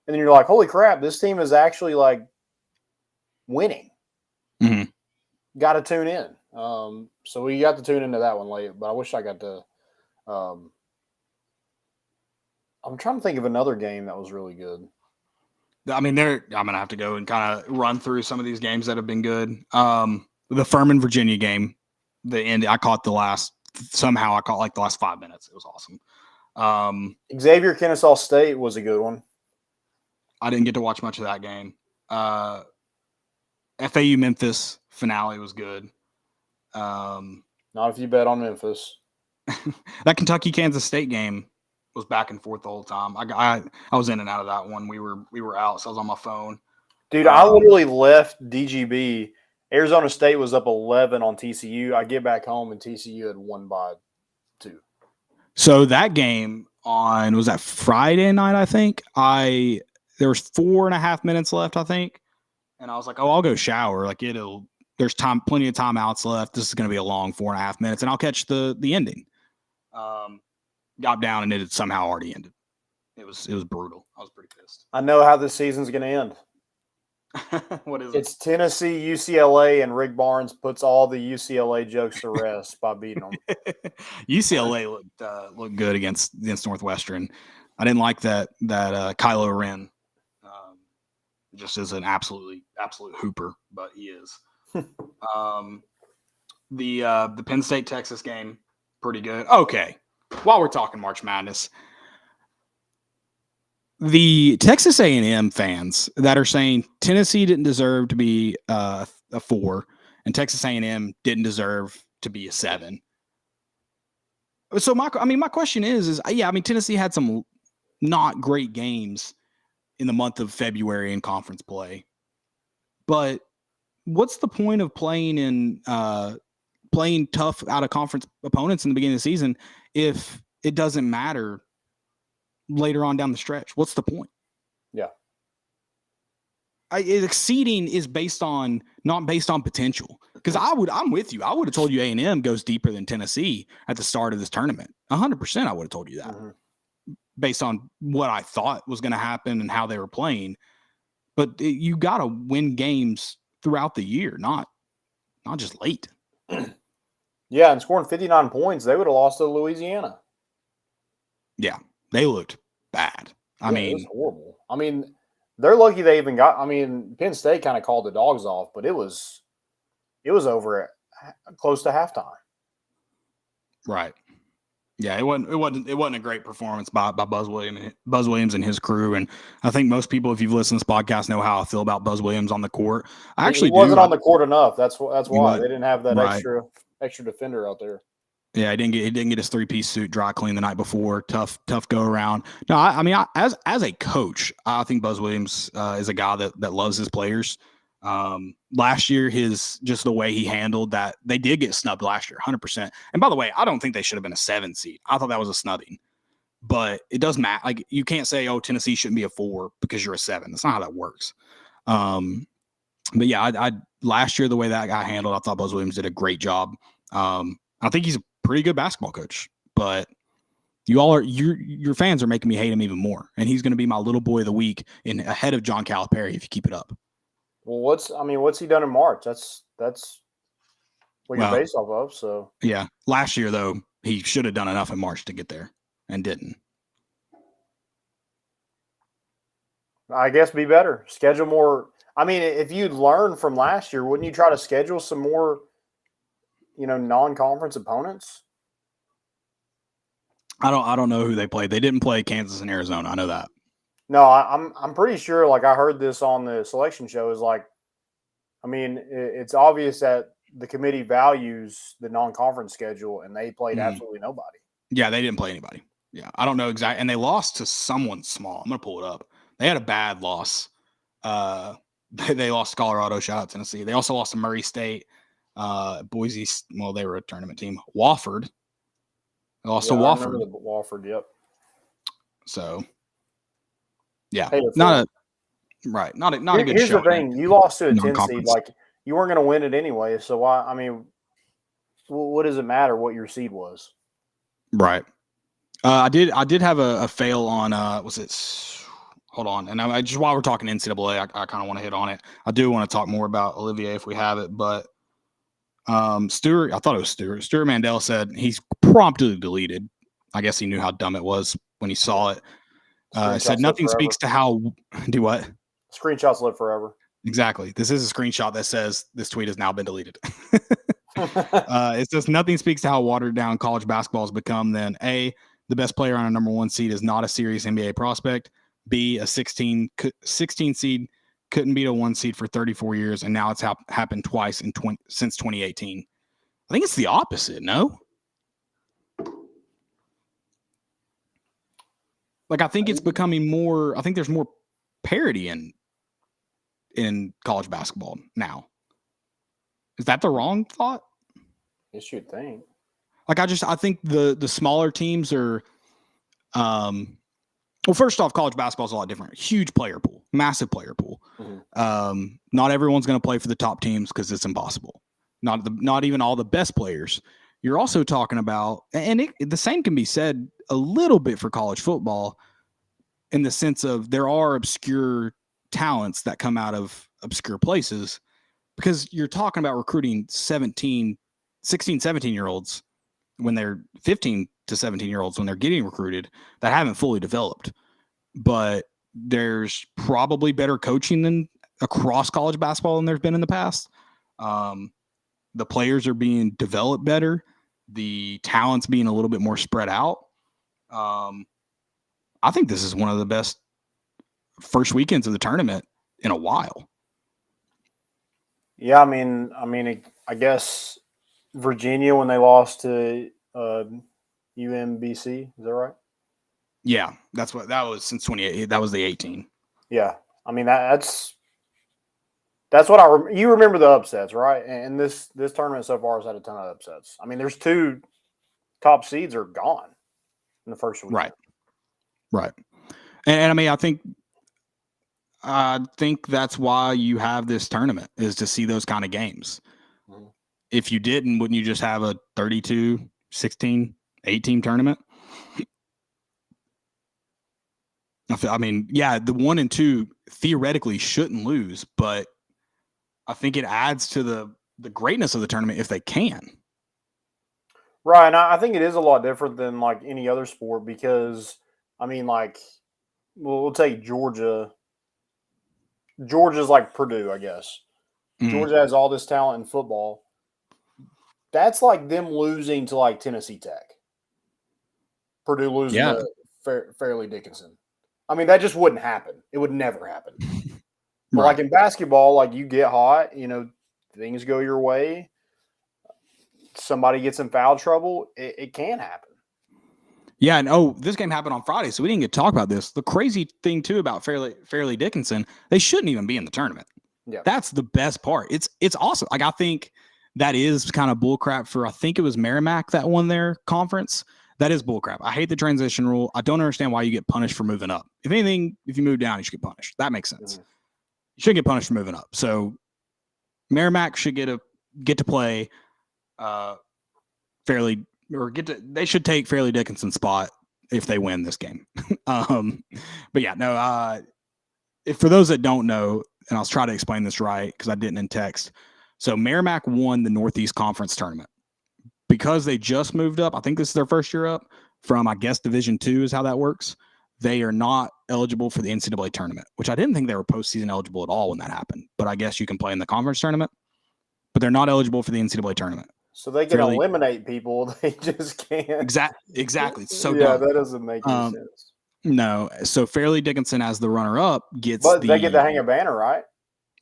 S8: and then you're like, holy crap, this team is actually winning.
S7: Mm-hmm.
S8: Got to tune in. So we got to tune into that one late, but I wish I got to. I'm trying to think of another game that was really good.
S7: I'm going to have to go and kind of run through some of these games that have been good. The Furman, Virginia game, the end, I caught the last 5 minutes. It was awesome.
S8: Xavier, Kennesaw State was a good one.
S7: I didn't get to watch much of that game. FAU, Memphis finale was good.
S8: Not if you bet on Memphis.
S7: That Kentucky, Kansas State game was back and forth the whole time. I was in and out of that one. We were out, so I was on my phone.
S8: Dude, I literally left DGB. Arizona State was up 11 on TCU. I get back home and TCU had won by 2.
S7: So that game was that Friday night, I think. There was 4.5 minutes left, I think. And I was like, I'll go shower. There's plenty of timeouts left. This is going to be a long 4.5 minutes, and I'll catch the ending. Got down and it had somehow already ended. It was brutal. I was pretty pissed.
S8: I know how this season's going to end.
S7: What is it?
S8: It's Tennessee, UCLA, and Rick Barnes puts all the UCLA jokes to rest by beating them.
S7: UCLA looked good against Northwestern. I didn't like that Kylo Ren just is an absolute hooper, but he is. The Penn State Texas game, pretty good. Okay. While we're talking March Madness, the Texas A&M fans that are saying Tennessee didn't deserve to be a 4 and Texas A&M didn't deserve to be a 7. So my question is Tennessee had some not great games in the month of February in conference play, but what's the point of playing tough out of conference opponents in the beginning of the season if it doesn't matter later on down the stretch? What's the point? exceeding is not based on potential. Because I'm with you. I would have told you A&M goes deeper than Tennessee at the start of this tournament. 100%, I would have told you that based on what I thought was going to happen and how they were playing. But you got to win games throughout the year, not just late.
S8: Yeah, and scoring 59 points, they would have lost to Louisiana.
S7: Yeah, they looked bad. I mean,
S8: it was horrible. I mean, they're lucky they even got. I mean, Penn State kind of called the dogs off, but it was over at close to halftime.
S7: Right. Yeah, it wasn't a great performance by Buzz Williams and his crew. And I think most people, if you've listened to this podcast, know how I feel about Buzz Williams on the court. He wasn't
S8: on the court enough. That's why they didn't have that
S7: right.
S8: extra defender out there.
S7: Yeah, he didn't get his 3-piece suit dry cleaned the night before. Tough go around. No, I mean, as a coach, I think Buzz Williams is a guy that loves his players. Last year, just the way he handled that, they did get snubbed last year, 100%. And by the way, I don't think they should have been a 7 seed. I thought that was a snubbing, but it does matter. Like, you can't say, oh, Tennessee shouldn't be a 4 because you're a 7. That's not how that works. But yeah, I last year, the way that got handled, I thought Buzz Williams did a great job. I think he's a pretty good basketball coach, but your fans are making me hate him even more. And he's going to be my little boy of the week ahead of John Calipari if you keep it up.
S8: Well, what's he done in March? That's what you're based off of. So
S7: yeah, last year though, he should have done enough in March to get there and didn't.
S8: I guess be better. Schedule more. I mean, if you'd learned from last year, wouldn't you try to schedule some more, non-conference opponents? I
S7: don't know who they played. They didn't play Kansas and Arizona. I know that.
S8: No, I'm pretty sure. Like, I heard this on the selection show. Is like, I mean, it's obvious that the committee values the non-conference schedule, and they played absolutely nobody.
S7: Yeah, they didn't play anybody. Yeah, I don't know exactly, and they lost to someone small. I'm gonna pull it up. They had a bad loss. They lost to Colorado. Shout out Tennessee. They also lost to Murray State, Boise. Well, they were a tournament team. Wofford. They lost to Wofford.
S8: I remember the Wofford. Yep.
S7: So. Yeah,
S8: hey,
S7: not a good
S8: Here's
S7: show.
S8: The thing: you lost to a 10 seed, like you weren't going to win it anyway. So why? I mean, what does it matter what your seed was?
S7: Right. I did have a fail on. Was it? Hold on, and I just while we're talking NCAA, I kind of want to hit on it. I do want to talk more about Olivier if we have it, but Stuart, I thought it was Stuart. Stuart Mandel said he's promptly deleted. I guess he knew how dumb it was when he saw it. Said nothing speaks to how do what?
S8: Screenshots live forever.
S7: Exactly. This is a screenshot that says this tweet has now been deleted. It says nothing speaks to how watered down college basketball has become. Then A, the best player on a number 1 seed is not a serious NBA prospect. B, a 16 seed couldn't beat a 1 seed for 34 years, and now it's happened twice since 2018. I think it's the opposite. No. Like, I think it's becoming more. I think there's more parity in college basketball now. Is that the wrong thought?
S8: You should think.
S7: Like, I think the smaller teams are. Well, first off, college basketball is a lot different. Huge player pool, massive player pool. Mm-hmm. Not everyone's going to play for the top teams because it's impossible. Not even all the best players. You're also talking about, and the same can be said a little bit for college football in the sense of there are obscure talents that come out of obscure places because you're talking about recruiting 16, 17-year-olds when they're 15 to 17-year-olds when they're getting recruited that haven't fully developed. But there's probably better coaching than across college basketball than there's been in the past. The players are being developed better. The talent's being a little bit more spread out. I think this is one of the best first weekends of the tournament in a while.
S8: Yeah, I mean, I guess Virginia when they lost to UMBC, is that right?
S7: Yeah, that was since 2018. That was the 18.
S8: Yeah, I mean that's what you remember the upsets, right? And this tournament so far has had a ton of upsets. I mean, there's 2 top seeds are gone in the first week.
S7: Right. And I mean, I think I think that's why you have this tournament, is to see those kind of games. Mm-hmm. If you didn't, wouldn't you just have a 32, 16, 8-team tournament? I mean, yeah, the 1 and 2 theoretically shouldn't lose, but I think it adds to the greatness of the tournament if they can.
S8: Right, and I think it is a lot different than like any other sport because, I mean, like, we'll take Georgia. Georgia's like Purdue, I guess. Georgia has all this talent in football. That's like them losing to like Tennessee Tech. Purdue losing to Fairleigh Dickinson. I mean, that just wouldn't happen. It would never happen. But like in basketball, like you get hot, you know, things go your way. Somebody gets in foul trouble. It can happen.
S7: Yeah, and this game happened on Friday, so we didn't get to talk about this. The crazy thing too about Fairleigh Dickinson, they shouldn't even be in the tournament. Yeah, that's the best part. It's awesome. Like, I think that is kind of bullcrap for, I think it was Merrimack that won their conference. That is bullcrap. I hate the transition rule. I don't understand why you get punished for moving up. If anything, if you move down, you should get punished. That makes sense. Mm-hmm. You shouldn't get punished for moving up. So Merrimack should get to play Fairleigh. They should take Fairleigh Dickinson's spot if they win this game. But yeah, no, for those that don't know, and I'll try to explain this right because I didn't in text. So Merrimack won the Northeast Conference tournament because they just moved up. I think this is their first year up from, I guess, Division II is how that works. They are not eligible for the NCAA tournament, which I didn't think they were postseason eligible at all when that happened. But I guess you can play in the conference tournament, but they're not eligible for the NCAA tournament.
S8: So they can eliminate people. They just can't.
S7: Exactly. So
S8: yeah, that doesn't make any sense.
S7: No. So Fairleigh Dickinson as the runner-up gets
S8: they get to hang a banner, right?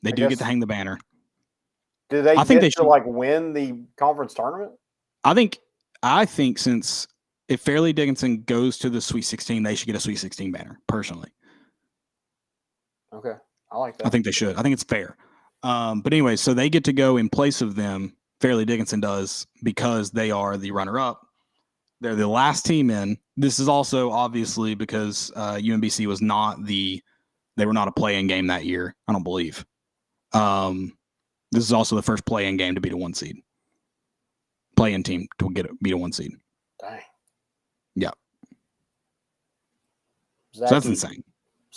S7: They do get to hang the banner.
S8: Do they get to like win the conference tournament?
S7: I think since if Fairleigh Dickinson goes to the Sweet 16, they should get a Sweet 16 banner, personally.
S8: Okay. I like that.
S7: I think they should. I think it's fair. But anyway, so they get to go in place of them. Fairleigh Dickinson does, because they are the runner-up. They're the last team in. This is also obviously because UMBC was they were not a play-in game that year, I don't believe. This is also the first play-in game to beat a 1 seed. Play-in team to beat a 1 seed.
S8: Dang.
S7: Yeah. So that's insane.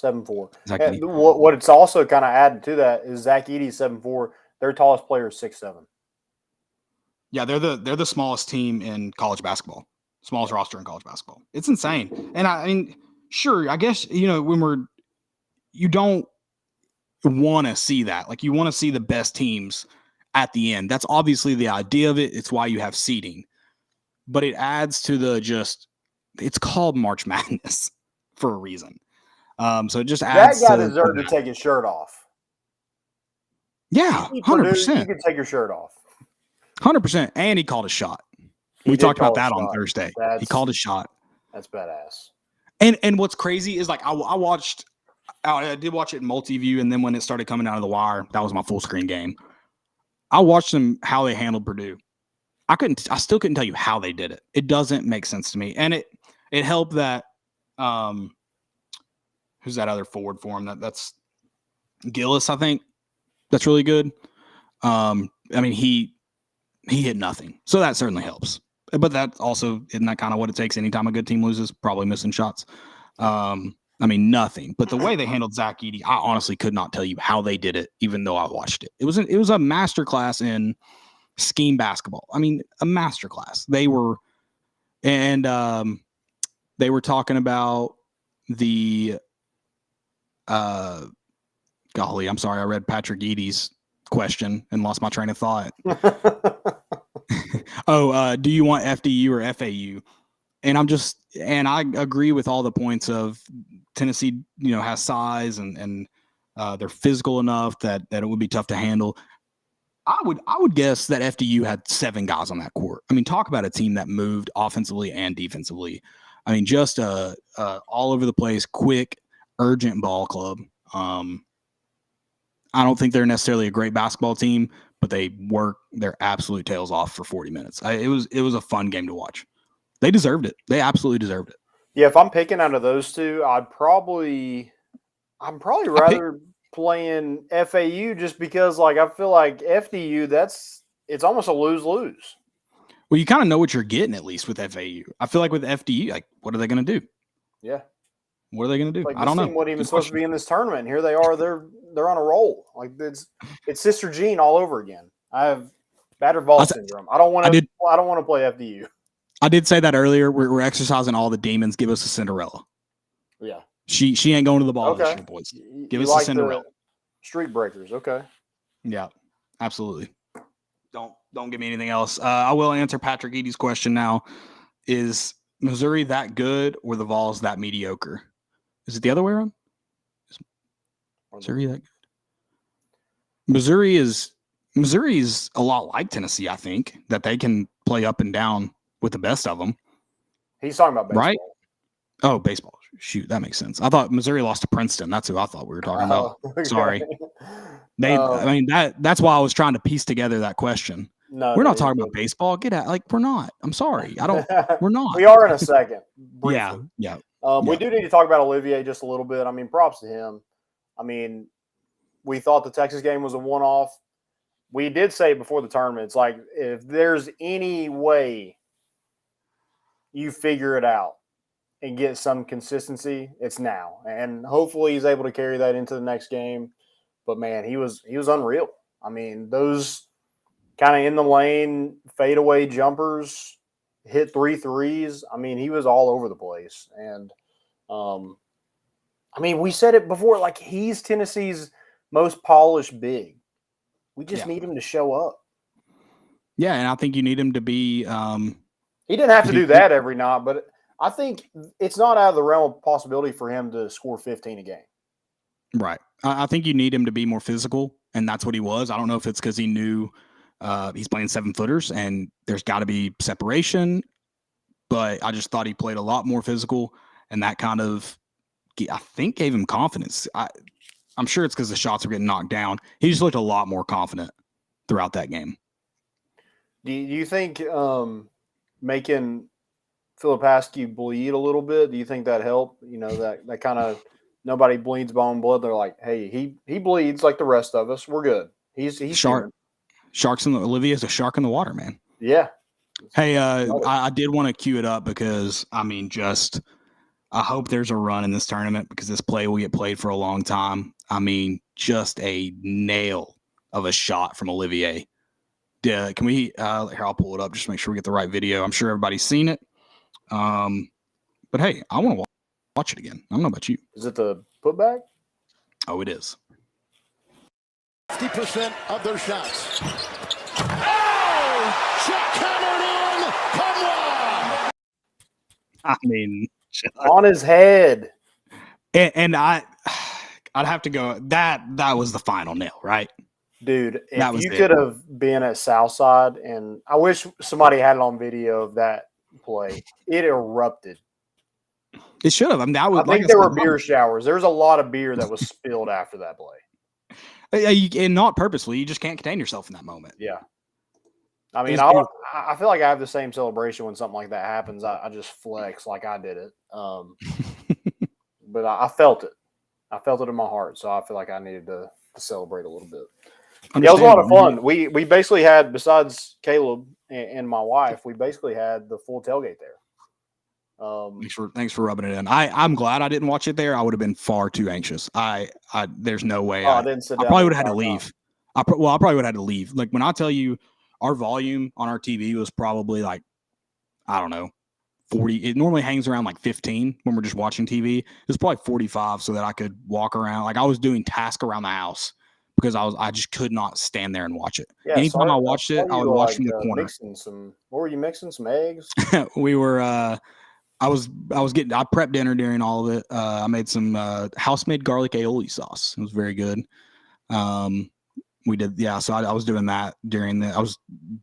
S8: 7'4". What it's also kind of added to that is Zach Edey, 7'4". Their tallest player is 6'7".
S7: Yeah, they're the smallest team in college basketball, smallest roster in college basketball. It's insane. And I mean, sure, I guess, you know, you don't want to see that. Like, you want to see the best teams at the end. That's obviously the idea of it. It's why you have seeding. But it adds to it's called March Madness for a reason. So it just adds.
S8: That guy deserved to take his shirt off.
S7: Yeah, 100%.
S8: You can take your shirt off.
S7: 100%. And he called a shot. We talked about that on Thursday. He called a shot.
S8: That's badass.
S7: And what's crazy is, like, I did watch it in multi-view, and then when it started coming out of the wire, that was my full screen game. I watched them, how they handled Purdue. I still couldn't tell you how they did it. It doesn't make sense to me. And it helped that who's that other forward for him? That's Gillis, I think. That's really good. I mean, he hit nothing. So that certainly helps. But that also, isn't that kind of what it takes anytime a good team loses? Probably missing shots. I mean, nothing. But the way they handled Zach Edey, I honestly could not tell you how they did it, even though I watched it. It was a masterclass in scheme basketball. I mean, a masterclass. They were talking about the golly, I'm sorry, I read Patrick Edey's question and lost my train of thought. Do you want FDU or FAU? And I agree with all the points of Tennessee, has size and they're physical enough that it would be tough to handle. I would guess that FDU had 7 guys on that court. I mean, talk about a team that moved offensively and defensively. I mean, just all over the place, quick, urgent ball club. I don't think they're necessarily a great basketball team, but they work their absolute tails off for 40 minutes. It was a fun game to watch. They deserved it. They absolutely deserved it.
S8: Yeah, if I'm picking out of those two, I'd probably rather playing FAU just because, like, I feel like FDU, it's almost a lose-lose.
S7: Well, you kind of know what you're getting at least with FAU. I feel like with FDU, like, what are they going to do?
S8: Yeah.
S7: What are they going to do?
S8: Like,
S7: I don't know.
S8: This team wasn't even supposed to be in this tournament. And here they are. They're on a roll. Like, it's Sister Jean all over again. I have battered ball syndrome. I don't want to play FDU.
S7: I did say that earlier. We're exercising all the demons. Give us a Cinderella.
S8: Yeah.
S7: She ain't going to the ball this year, boys. Give us a Cinderella.
S8: Street breakers. Okay.
S7: Yeah, absolutely. Don't give me anything else. I will answer Patrick Eady's question now. Is Missouri that good or the Vols that mediocre? Is it the other way around? Is Missouri that good? Missouri is a lot like Tennessee, I think, that they can play up and down with the best of them.
S8: He's talking about baseball.
S7: Right? Oh, baseball. Shoot, that makes sense. I thought Missouri lost to Princeton. That's who I thought we were talking about.
S8: Okay.
S7: Sorry. That's why I was trying to piece together that question.
S8: No,
S7: we're not talking about baseball. Get out. Like, we're not. I'm sorry. We're not.
S8: We are in a second. Briefly.
S7: Yeah.
S8: We do need to talk about Olivier just a little bit. I mean, props to him. I mean, we thought the Texas game was a one-off. We did say before the tournament, it's like, if there's any way you figure it out and get some consistency, it's now. And hopefully he's able to carry that into the next game. But, man, he was unreal. I mean, those kind of in the lane fadeaway jumpers, hit 3 threes. I mean, he was all over the place. And, I mean, we said it before, like, he's Tennessee's most polished big. We just need him to show up.
S7: Yeah, and I think you need him to be
S8: he didn't have to do that every night, but I think it's not out of the realm of possibility for him to score 15 a game.
S7: Right. I think you need him to be more physical, and that's what he was. I don't know if it's because he knew he's playing 7-footers and there's got to be separation, but I just thought he played a lot more physical, and that kind of, I think, gave him confidence. I'm sure it's because the shots were getting knocked down. He just looked a lot more confident throughout that game.
S8: Do you think making Filipowski bleed a little bit, do you think that helped? You know, that kind of nobody bleeds bone blood. They're like, hey, he bleeds like the rest of us. We're good. He's
S7: shark. Sharks in the Olivier's a shark in the water, man.
S8: Yeah.
S7: Hey, I did want to cue it up because I mean, I hope there's a run in this tournament because this play will get played for a long time. I mean, just a nail of a shot from Olivier. Can we? Here, I'll pull it up just to make sure we get the right video. I'm sure everybody's seen it. But hey, I want to watch it again. I don't know about you.
S8: Is it the putback?
S7: Oh, it is.
S1: 50% of their shots. Oh! Shot hammered in. Come on!
S7: I mean,
S8: on his head.
S7: And I'd have to go. That was the final nail, right?
S8: Dude, if you could have been at Southside, and I wish somebody had it on video of that play. It erupted.
S7: It should have. I mean,
S8: I think there were beer showers. There's a lot of beer that was spilled after that play.
S7: And not purposely. You just can't contain yourself in that moment.
S8: Yeah. I mean, I feel like I have the same celebration when something like that happens. I just flex like I did it. But I felt it. I felt it in my heart. So I feel like I needed to celebrate a little bit. Yeah, it was a lot of fun. We basically had, besides Caleb and my wife, we basically had the full tailgate there.
S7: Thanks for rubbing it in. I'm glad I didn't watch it there. I would have been far too anxious. There's no way.
S8: I didn't sit down.
S7: I probably would have had to leave. I probably would have had to leave. Like when I tell you our volume on our TV was probably like, I don't know, 40. It normally hangs around like 15 when we're just watching TV. It was probably 45 so that I could walk around. Like I was doing tasks around the house because I just could not stand there and watch it. Yeah, anytime I watched it, I would watch from the corner.
S8: What were you mixing? Some eggs?
S7: We were I prepped dinner during all of it. I made some house-made garlic aioli sauce. It was very good. We did, yeah. So I was doing that during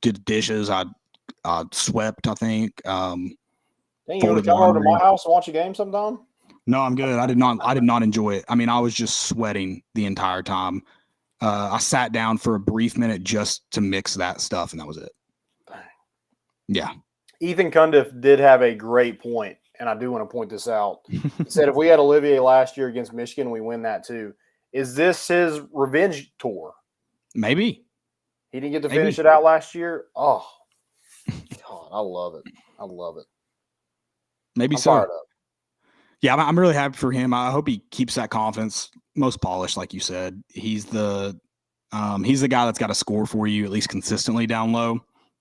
S7: did dishes. I swept, I think.
S8: Dang, you want to come over to my house and watch a game sometime?
S7: No, I'm good. I did not enjoy it. I mean, I was just sweating the entire time. I sat down for a brief minute just to mix that stuff, and that was it. Yeah.
S8: Ethan Cundiff did have a great point, and I do want to point this out. He said if we had Olivier last year against Michigan, we win that too. Is this his revenge tour?
S7: Maybe.
S8: He didn't get to finish it out last year. Oh, God, I love it. I love it.
S7: Maybe
S8: I'm
S7: so.
S8: fired up.
S7: Yeah, I'm really happy for him. I hope he keeps that confidence. Most polished, like you said. He's the guy that's got to score for you at least consistently down low.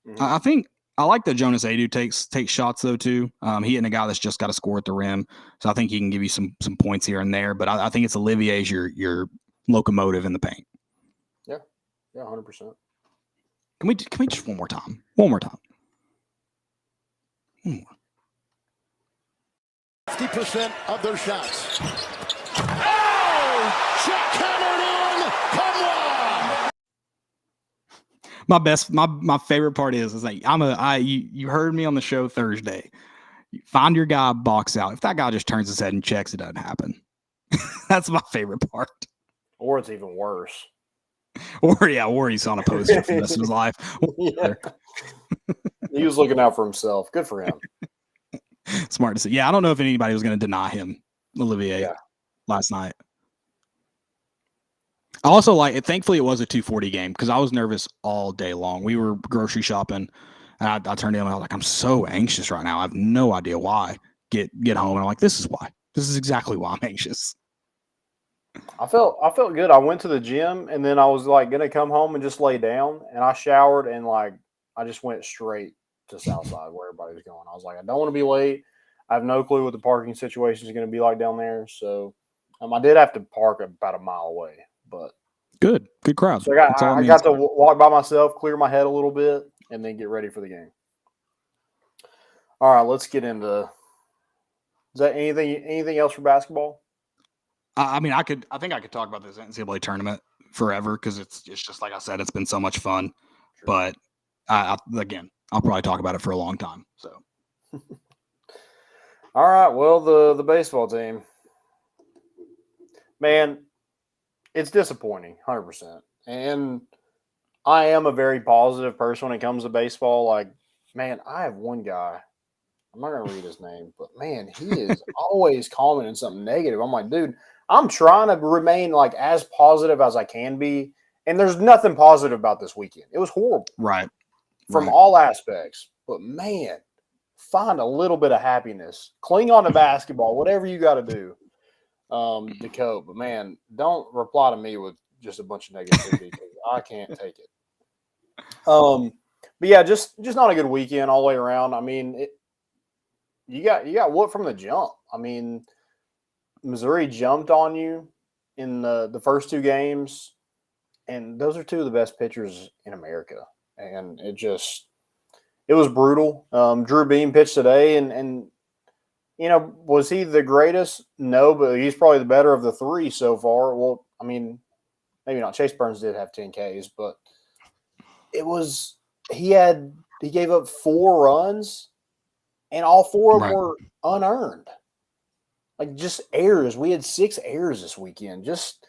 S8: Mm-hmm.
S7: I think I like that Jonas Adu takes shots though too. He and a guy that's just got to score at the rim, so I think he can give you some points here and there. But I think it's Olivier's your locomotive in the paint.
S8: Yeah, 100%.
S7: Can we just one more time? One more time.
S1: 50% of their shots. Oh! Jackhammered in! Come on!
S7: My favorite part is like you heard me on the show Thursday. Find your guy, box out. If that guy just turns his head and checks, it doesn't happen. That's my favorite part.
S8: Or it's even worse.
S7: Or he's on a poster for the rest of his life.
S8: Yeah. He was looking out for himself. Good for him.
S7: Smart to see. Yeah, I don't know if anybody was going to deny him, Olivier, last night. I also like it. Thankfully, it was a 240 game because I was nervous all day long. We were grocery shopping, and I turned to him and I was like, I'm so anxious right now. I have no idea why. Get home, and I'm like, this is why. This is exactly why I'm anxious.
S8: I felt good. I went to the gym, and then I was like going to come home and just lay down, and I showered, and like I just went straight to Southside where everybody was going. I was like, I don't want to be late. I have no clue what the parking situation is going to be like down there. So I did have to park about a mile away, but
S7: good crowd.
S8: So I got to walk by myself, clear my head a little bit, and then get ready for the game. All right, let's get into. Is that anything else for basketball?
S7: I mean, I think I could talk about this NCAA tournament forever because it's just like I said, it's been so much fun. Sure. But again, I'll probably talk about it for a long time. So,
S8: all right. Well, the baseball team, man, it's disappointing, 100%. And I am a very positive person when it comes to baseball. Like, man, I have one guy. I'm not gonna read his name, but man, he is always commenting something negative. I'm like, dude, I'm trying to remain like as positive as I can be, and there's nothing positive about this weekend. It was horrible,
S7: right?
S8: From all aspects. But man, find a little bit of happiness. Cling on to basketball, whatever you got to do to cope. But man, don't reply to me with just a bunch of negativity because I can't take it. But yeah, just not a good weekend all the way around. I mean, you got what from the jump. I mean, Missouri jumped on you in the first two games, and those are two of the best pitchers in America. And it was brutal. Drew Beam pitched today, and was he the greatest? No, but he's probably the better of the three so far. Well, I mean, maybe not. Chase Burns did have 10 Ks, but he gave up 4 runs, and all 4 of them were unearned. Like just errors. We had 6 errors this weekend. Just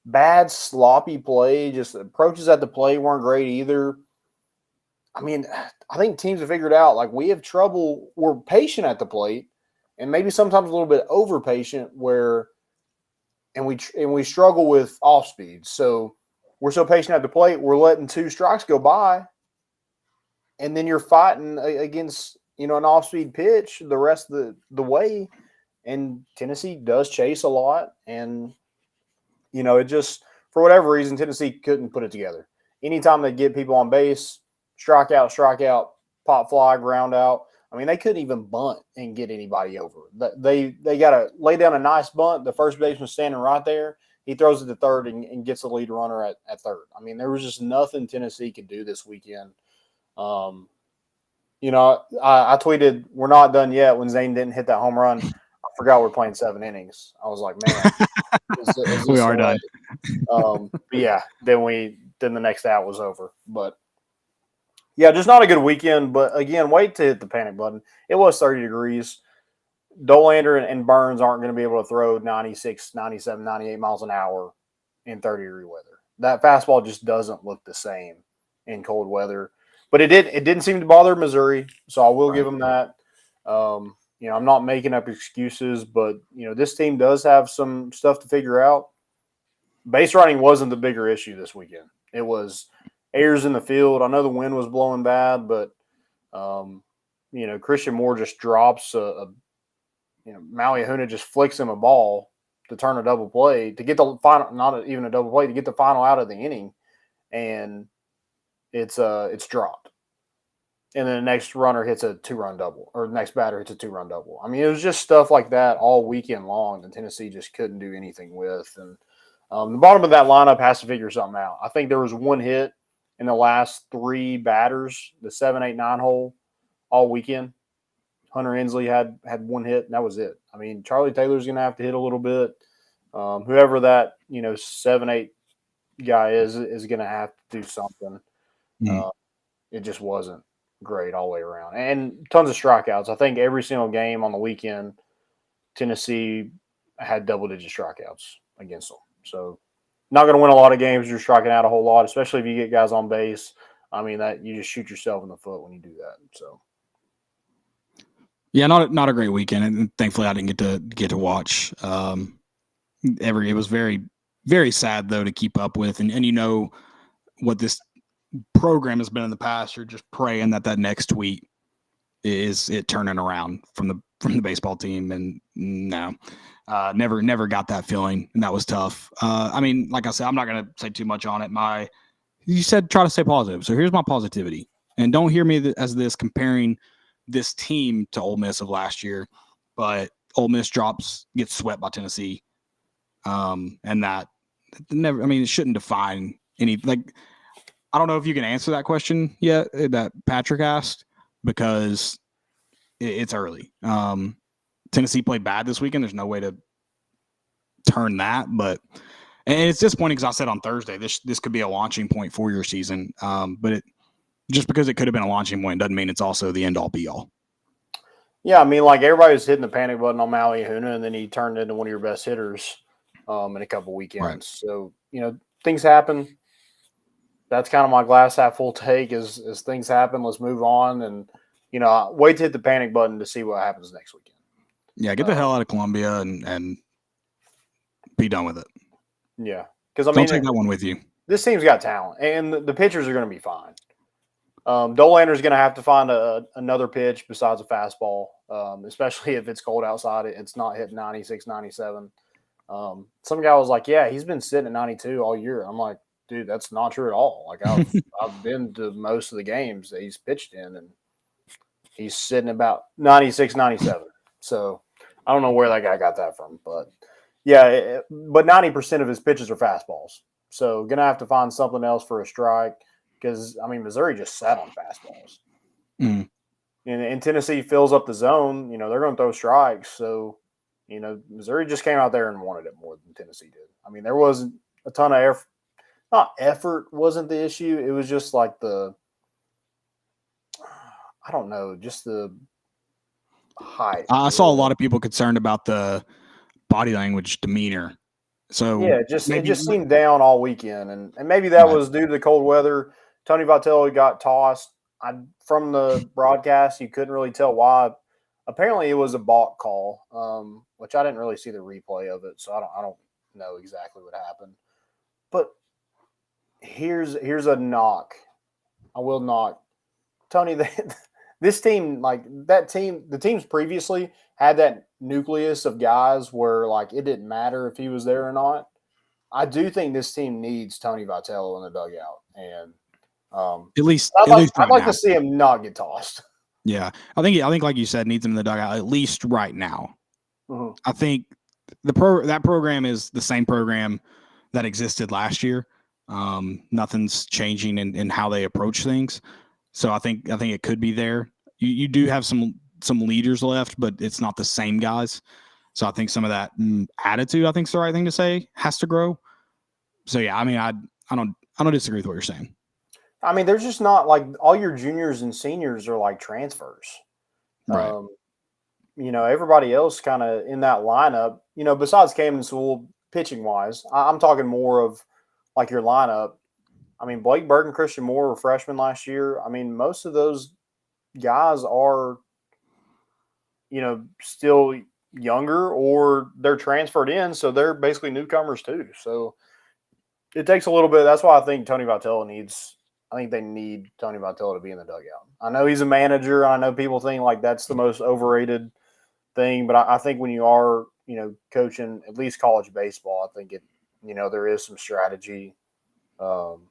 S8: bad, sloppy play. Just approaches at the plate weren't great either. I mean, I think teams have figured out, like, we have trouble. We're patient at the plate and maybe sometimes a little bit over patient and we struggle with off speed. So we're so patient at the plate, we're letting 2 strikes go by, and then you're fighting against, an off-speed pitch the rest of the way. And Tennessee does chase a lot. And, it just, for whatever reason, Tennessee couldn't put it together. Anytime they get people on base, strike out, pop fly, ground out. I mean, they couldn't even bunt and get anybody over. They got to lay down a nice bunt. The first baseman's standing right there. He throws it to third and gets the lead runner at third. I mean, there was just nothing Tennessee could do this weekend. I tweeted, "We're not done yet" when Zane didn't hit that home run. I forgot we're playing 7 innings. I was like, man, is
S7: we are done.
S8: But yeah, then the next out was over. But yeah, just not a good weekend. But again, wait to hit the panic button. It was 30 degrees. Dolander and Burns aren't going to be able to throw 96, 97, 98 miles an hour in 30-degree weather. That fastball just doesn't look the same in cold weather. But it didn't seem to bother Missouri, so I will give them that. I'm not making up excuses, but this team does have some stuff to figure out. base running wasn't the bigger issue this weekend. It was errors in the field. I know the wind was blowing bad, but Christian Moore just drops Maui Ahuna just flicks him a ball to turn a double play to get the final, not even a double play, to get the final out of the inning, and it's dropped. And then the next runner hits a 2-run double, or the next batter hits a 2-run double. I mean, it was just stuff like that all weekend long that Tennessee just couldn't do anything with. And the bottom of that lineup has to figure something out. I think there was one hit in the last 3 batters, the 7, 8, 9 hole all weekend. Hunter Hensley had one hit, and that was it. I mean, Charlie Taylor's going to have to hit a little bit. Whoever that 7, 8 guy is going to have to do something. It just wasn't great all the way around, and tons of strikeouts. I think every single game on the weekend, Tennessee had double-digit strikeouts against them. So, not going to win a lot of games. You're striking out a whole lot, especially if you get guys on base. I mean, that you just shoot yourself in the foot when you do that. So.
S7: Yeah, not a great weekend, and thankfully I didn't get to watch. It was very, very sad though to keep up with, and what this program has been in the past. You're just praying that next tweet is it turning around from the baseball team, and no, never got that feeling, and that was tough. I mean, like I said, I'm not gonna say too much on it. You said try to stay positive, so here's my positivity, and don't hear me as this comparing this team to Ole Miss of last year, but Ole Miss gets swept by Tennessee. And that never, I mean, it shouldn't define any, I don't know if you can answer that question yet that Patrick asked, because it's early. Tennessee played bad this weekend. There's no way to turn that, and it's disappointing because I said on Thursday, this could be a launching point for your season. But just because it could have been a launching point doesn't mean it's also the end-all, be-all.
S8: Yeah, I mean, everybody was hitting the panic button on Maui Ahuna, and then he turned into one of your best hitters in a couple weekends. Right. So, things happen. That's kind of my glass half full take is things happen, let's move on. And, wait to hit the panic button to see what happens next weekend.
S7: Yeah, get the hell out of Columbia and be done with it.
S8: Yeah. Because,
S7: don't take that one with you.
S8: This team's got talent, and the pitchers are going to be fine. Dolander's going to have to find another pitch besides a fastball, especially if it's cold outside. It's not hitting 96, 97. Some guy was like, yeah, he's been sitting at 92 all year. I'm like, dude, that's not true at all. I've been to most of the games that he's pitched in, and he's sitting about 96, 97. So I don't know where that guy got that from. But, yeah, but 90% of his pitches are fastballs. So going to have to find something else for a strike. Because, I mean, Missouri just sat on fastballs. And Tennessee fills up the zone. They're going to throw strikes. So, Missouri just came out there and wanted it more than Tennessee did. I mean, there wasn't a ton of effort. Not effort wasn't the issue. It was just like just the height.
S7: I saw a lot of people concerned about the body language, demeanor. So
S8: yeah, it just seemed down all weekend. And maybe that was due to the cold weather. Tony Vitello got tossed. From the broadcast, you couldn't really tell why. Apparently, it was a balk call, which I didn't really see the replay of it, so I don't know exactly what happened. But here's a knock. I will knock Tony. This team, the teams previously had that nucleus of guys where it didn't matter if he was there or not. I do think this team needs Tony Vitello in the dugout, and
S7: at least
S8: I'd like to see him not get tossed.
S7: Yeah, I think like you said, needs him in the dugout at least right now.
S8: Mm-hmm.
S7: I think that program is the same program that existed last year. Nothing's changing in how they approach things, so I think it could be there. You do have some leaders left, but it's not the same guys. So I think some of that attitude, I think is the right thing to say, has to grow. So yeah, I mean, I don't disagree with what you're saying.
S8: I mean, there's just not all your juniors and seniors are transfers.
S7: Right.
S8: Everybody else kind of in that lineup, besides Camden Sewell pitching wise, I'm talking more of your lineup. I mean, Blake Berg and Christian Moore were freshmen last year. I mean, most of those guys are, still younger or they're transferred in. So they're basically newcomers too. So, It takes a little bit. That's why I think Tony Vitello needs. I think they need Tony Vitello to be in the dugout. I know he's a manager. I know people think like that's the most overrated thing, but I think when you are, coaching at least college baseball, I think there is some strategy. Calling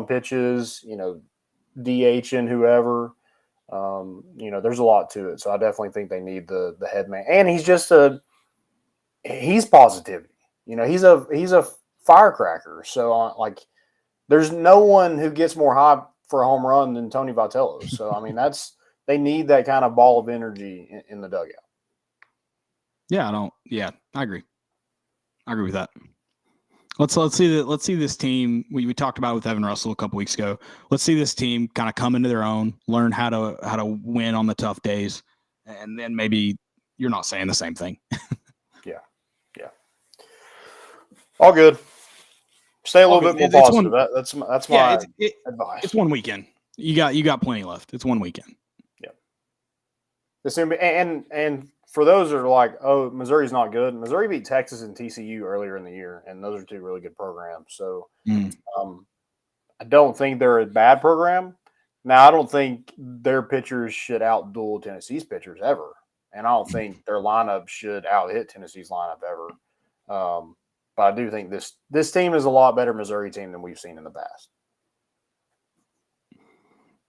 S8: pitches, DHing whoever. There's a lot to it. So I definitely think they need the head man. And he's just he's positivity. He's a firecracker. So there's no one who gets more hype for a home run than Tony Vitello. So they need that kind of ball of energy in the dugout.
S7: Yeah, I agree. I agree with that. Let's see this team we talked about with Evan Russell a couple weeks ago. Let's see this team kind of come into their own, learn how to win on the tough days, and then maybe you're not saying the same thing.
S8: Yeah. All good. Stay a little bit more positive. That's my advice.
S7: It's one weekend. You got plenty left. It's one weekend.
S8: Yeah. And for those that are like, oh, Missouri's not good. Missouri beat Texas and TCU earlier in the year, and those are two really good programs. So I don't think they're a bad program. Now, I don't think their pitchers should outduel Tennessee's pitchers ever, and I don't think their lineup should out-hit Tennessee's lineup ever. But I do think this team is a lot better Missouri team than we've seen in the past.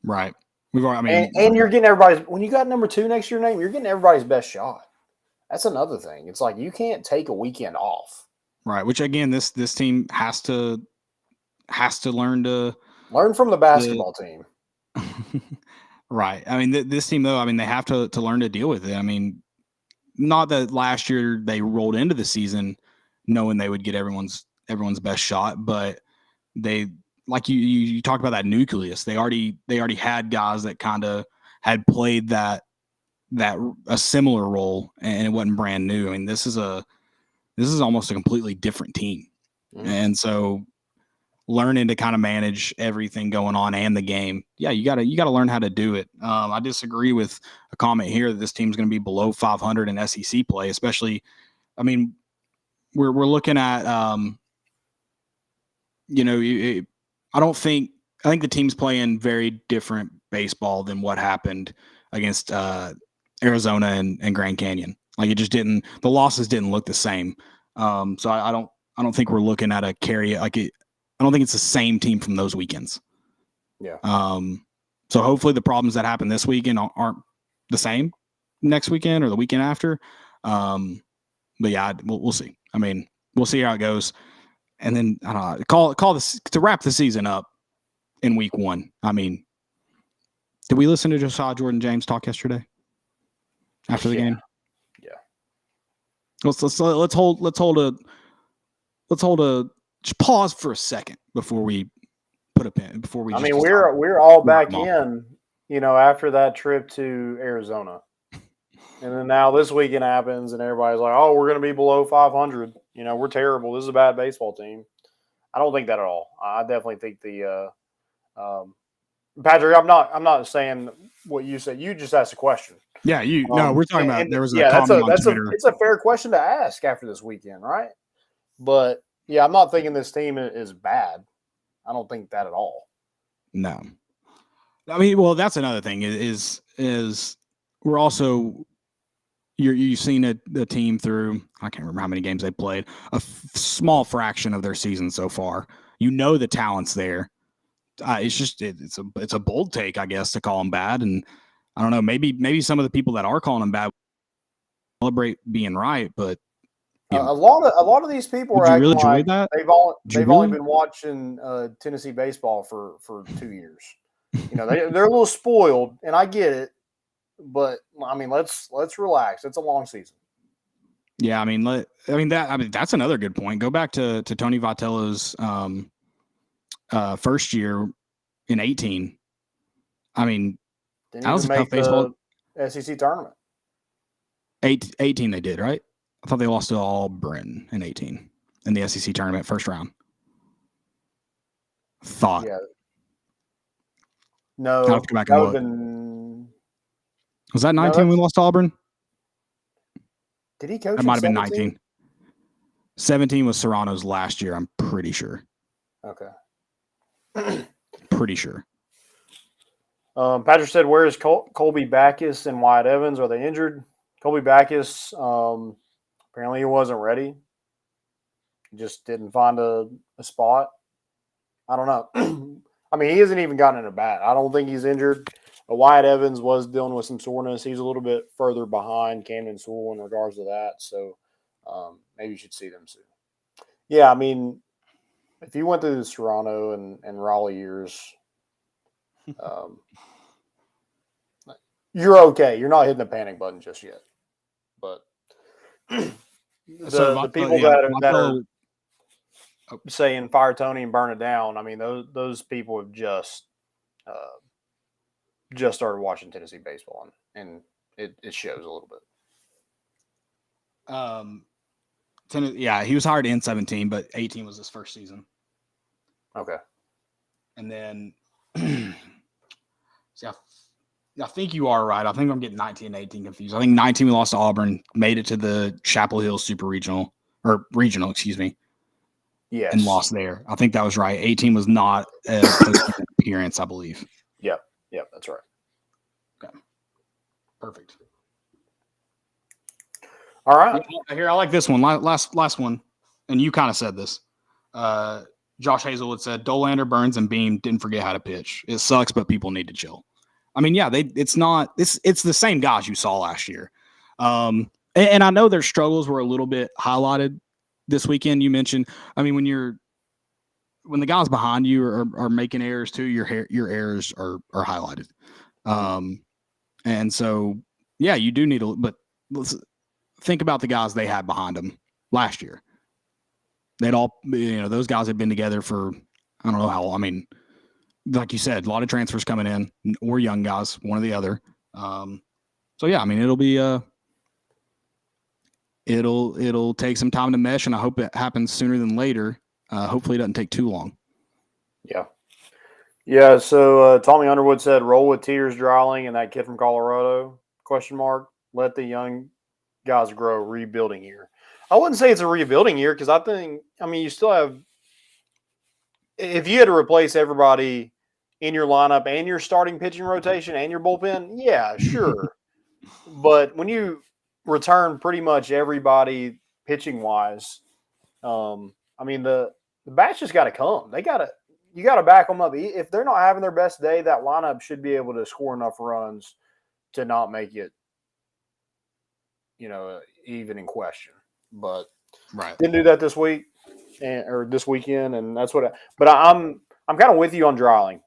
S7: Right.
S8: And you're getting everybody's – when you got number 2 next to your name, you're getting everybody's best shot. That's another thing. It's like you can't take a weekend off.
S7: Right, which, again, this team has to learn to –
S8: Learn from the basketball team.
S7: Right. This team, though, they have to learn to deal with it. Not that last year they rolled into the season knowing they would get everyone's best shot, but they – like you talked about that nucleus. They already had guys that kind of had played that a similar role, and it wasn't brand new. This is almost a completely different team, and so learning to kind of manage everything going on and the game. Yeah, you got to learn how to do it. I disagree with a comment here that this team's going to be below 500 in SEC play, especially. We're looking at I think the team's playing very different baseball than what happened against Arizona and Grand Canyon. The losses didn't look the same. So I don't think we're looking at a carry. I don't think it's the same team from those weekends.
S8: Yeah.
S7: So hopefully the problems that happen this weekend aren't the same next weekend or the weekend after. But yeah, we'll see. We'll see how it goes. And then I don't know, call this to wrap the season up in week 1. Did we listen to Josiah Jordan-James talk yesterday after the game?
S8: Yeah.
S7: Let's hold a just pause for a second before we put a pin. Before we.
S8: We're all back in, after that trip to Arizona, and then now this weekend happens, and everybody's like, "Oh, we're going to be below 500. We're terrible. This is a bad baseball team." I don't think that at all. I definitely think Patrick, I'm not saying what you said. You just asked a question.
S7: Yeah, we're talking about there was a
S8: comment
S7: on Twitter.
S8: It's a fair question to ask after this weekend, right? But yeah, I'm not thinking this team is bad. I don't think that at all.
S7: No, well, that's another thing is we're also you've seen a team through, I can't remember how many games they played, a small fraction of their season so far. The talent's there. It's a bold take, I guess, to call them bad, and I don't know. Maybe some of the people that are calling them bad celebrate being right, but
S8: a lot of these people are acting like that? They've only been watching Tennessee baseball for 2 years. They're a little spoiled, and I get it. But let's relax. It's a long season.
S7: Yeah, that's another good point. Go back to Tony Vitello's first year in 18. That was a tough baseball.
S8: SEC tournament.
S7: 18 they did, right? I thought they lost to Auburn in 18 in the SEC tournament first round. Yeah.
S8: No.
S7: I'll have to go back and look. Was that 19 we lost to Auburn?
S8: Did he coach?
S7: That might have been 19. 17 was Serrano's last year, I'm pretty sure.
S8: Okay.
S7: Pretty sure.
S8: Patrick said, where is Colby Backus and Wyatt Evans? Are they injured? Colby Backus, apparently he wasn't ready. He just didn't find a spot. I don't know. I mean, he hasn't even gotten in a bat. I don't think he's injured. Wyatt Evans was dealing with some soreness. He's a little bit further behind Camden Sewell in regards to that. So maybe you should see them soon. Yeah, I mean, if you went through the Toronto and Raleigh years, you're okay. You're not hitting the panic button just yet. But the people that are saying fire Tony and burn it down, I mean, those people have just started watching Tennessee baseball, and it shows a little bit.
S7: Yeah, he was hired in 17, but 18 was his first season.
S8: Okay.
S7: And then, see, I think you are right. I think I'm getting 19 and 18 confused. I think 19 we lost to Auburn, made it to the Chapel Hill Super Regional, or regional, excuse me.
S8: Yes.
S7: And lost there. I think that was right. 18 was not an appearance, I believe.
S8: Yep, that's right.
S7: Okay. Perfect.
S8: All right.
S7: Here, I like this one. Last one. And you kind of said this. Josh Hazelwood said, Dolander, Burns, and Beam didn't forget how to pitch. It sucks, but people need to chill. I mean, yeah, it's the same guys you saw last year. And I know their struggles were a little bit highlighted this weekend. You mentioned, I mean, when the guys behind you are making errors too, your errors are highlighted. And so, yeah, you do need but let's think about the guys they had behind them last year. They'd all, those guys had been together for, I don't know how long. I mean, like you said, a lot of transfers coming in, or young guys, one or the other. So yeah, I mean, it'll be it'll take some time to mesh, and I hope it happens sooner than later. Hopefully it doesn't take too long.
S8: Yeah. So Tommy Underwood said, roll with Tears, Dryling, and that kid from Colorado, ? Let the young guys grow, rebuilding year. I wouldn't say it's a rebuilding year, because you still have, if you had to replace everybody in your lineup and your starting pitching rotation and your bullpen, yeah, sure. But when you return pretty much everybody pitching wise, the bats just got to come. You got to back them up. If they're not having their best day, that lineup should be able to score enough runs to not make it, even in question. But
S7: right,
S8: didn't do that this week or this weekend, and that's what. But I'm kind of with you on Dryling.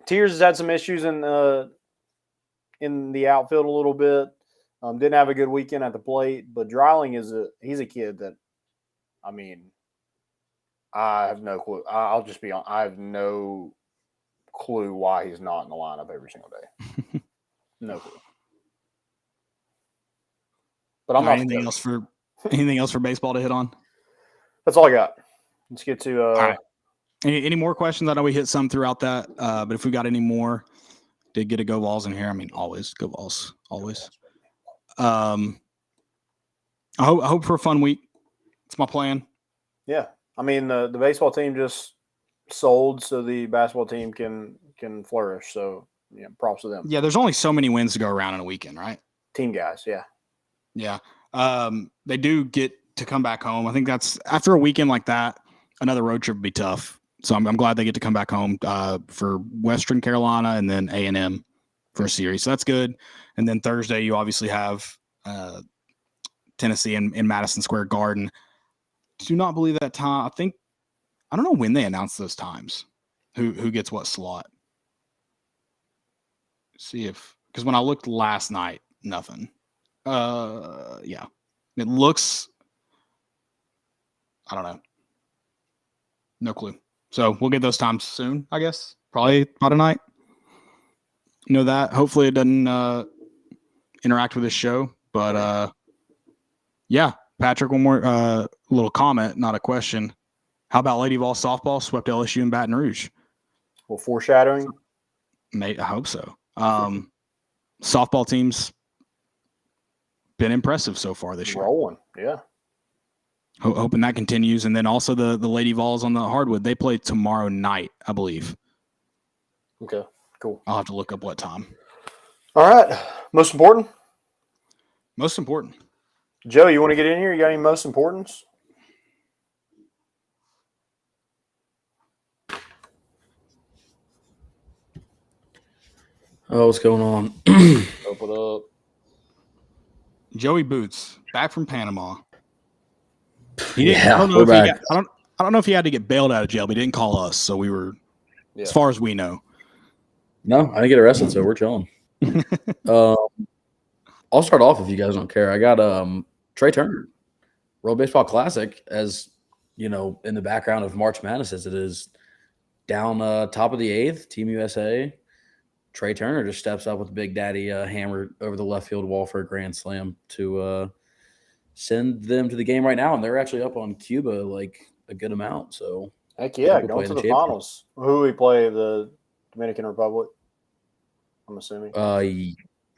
S8: Tears has had some issues in the outfield a little bit. Didn't have a good weekend at the plate, but Dryling he's a kid that, I mean, I have no clue. I'll just be on. I have no clue why he's not in the lineup every single day. No clue. But I'm not.
S7: Anything else for baseball to hit on?
S8: That's all I got. Let's get to.
S7: All right. Any more questions? I know we hit some throughout that, but if we got any more, did get a Go Vols in here. I mean, always Go Vols, always. I hope for a fun week. It's my plan.
S8: Yeah, I mean the baseball team just sold, so the basketball team can flourish. So yeah, props to them.
S7: Yeah, there's only so many wins to go around in a weekend, right?
S8: Team guys, yeah.
S7: Yeah. They do get to come back home. I think that's after a weekend like that, another road trip would be tough. So I'm glad they get to come back home for Western Carolina and then A&M for a series. So that's good. And then Thursday, you obviously have Tennessee in Madison Square Garden. Do not believe that time. I don't know when they announced those times. Who gets what slot? See because when I looked last night, nothing. Yeah, it looks. I don't know. No clue. So we'll get those times soon, I guess. Probably about a night. That. Hopefully it doesn't interact with this show. But yeah, Patrick, one more little comment, not a question. How about Lady Vol softball swept LSU in Baton Rouge?
S8: Well, foreshadowing.
S7: I hope so. Softball team's been impressive so far this year.
S8: Rolling, yeah.
S7: Hoping that continues. And then also the Lady Vols on the hardwood, they play tomorrow night, I believe.
S8: Okay, cool.
S7: I'll have to look up what time.
S8: All right. Most important?
S7: Most important.
S8: Joe, you want to get in here? You got any most importance?
S9: Oh, what's going on?
S8: Open up.
S7: Joey Boots, back from Panama.
S9: Yeah,
S7: I don't know
S9: we're
S7: if
S9: back.
S7: I don't know if he had to get bailed out of jail, but he didn't call us, so we were, as far as we know.
S9: No, I didn't get arrested, so we're chilling. I'll start off if you guys don't care. I got Trey Turner, World Baseball Classic, as you know, in the background of March Madness as it is. Down top of the 8th, Team USA. Trey Turner just steps up with Big Daddy hammer over the left field wall for a grand slam to send them to the game right now, and they're actually up on Cuba like a good amount. So
S8: heck yeah, going to the finals. Who we play? The Dominican Republic, I'm assuming.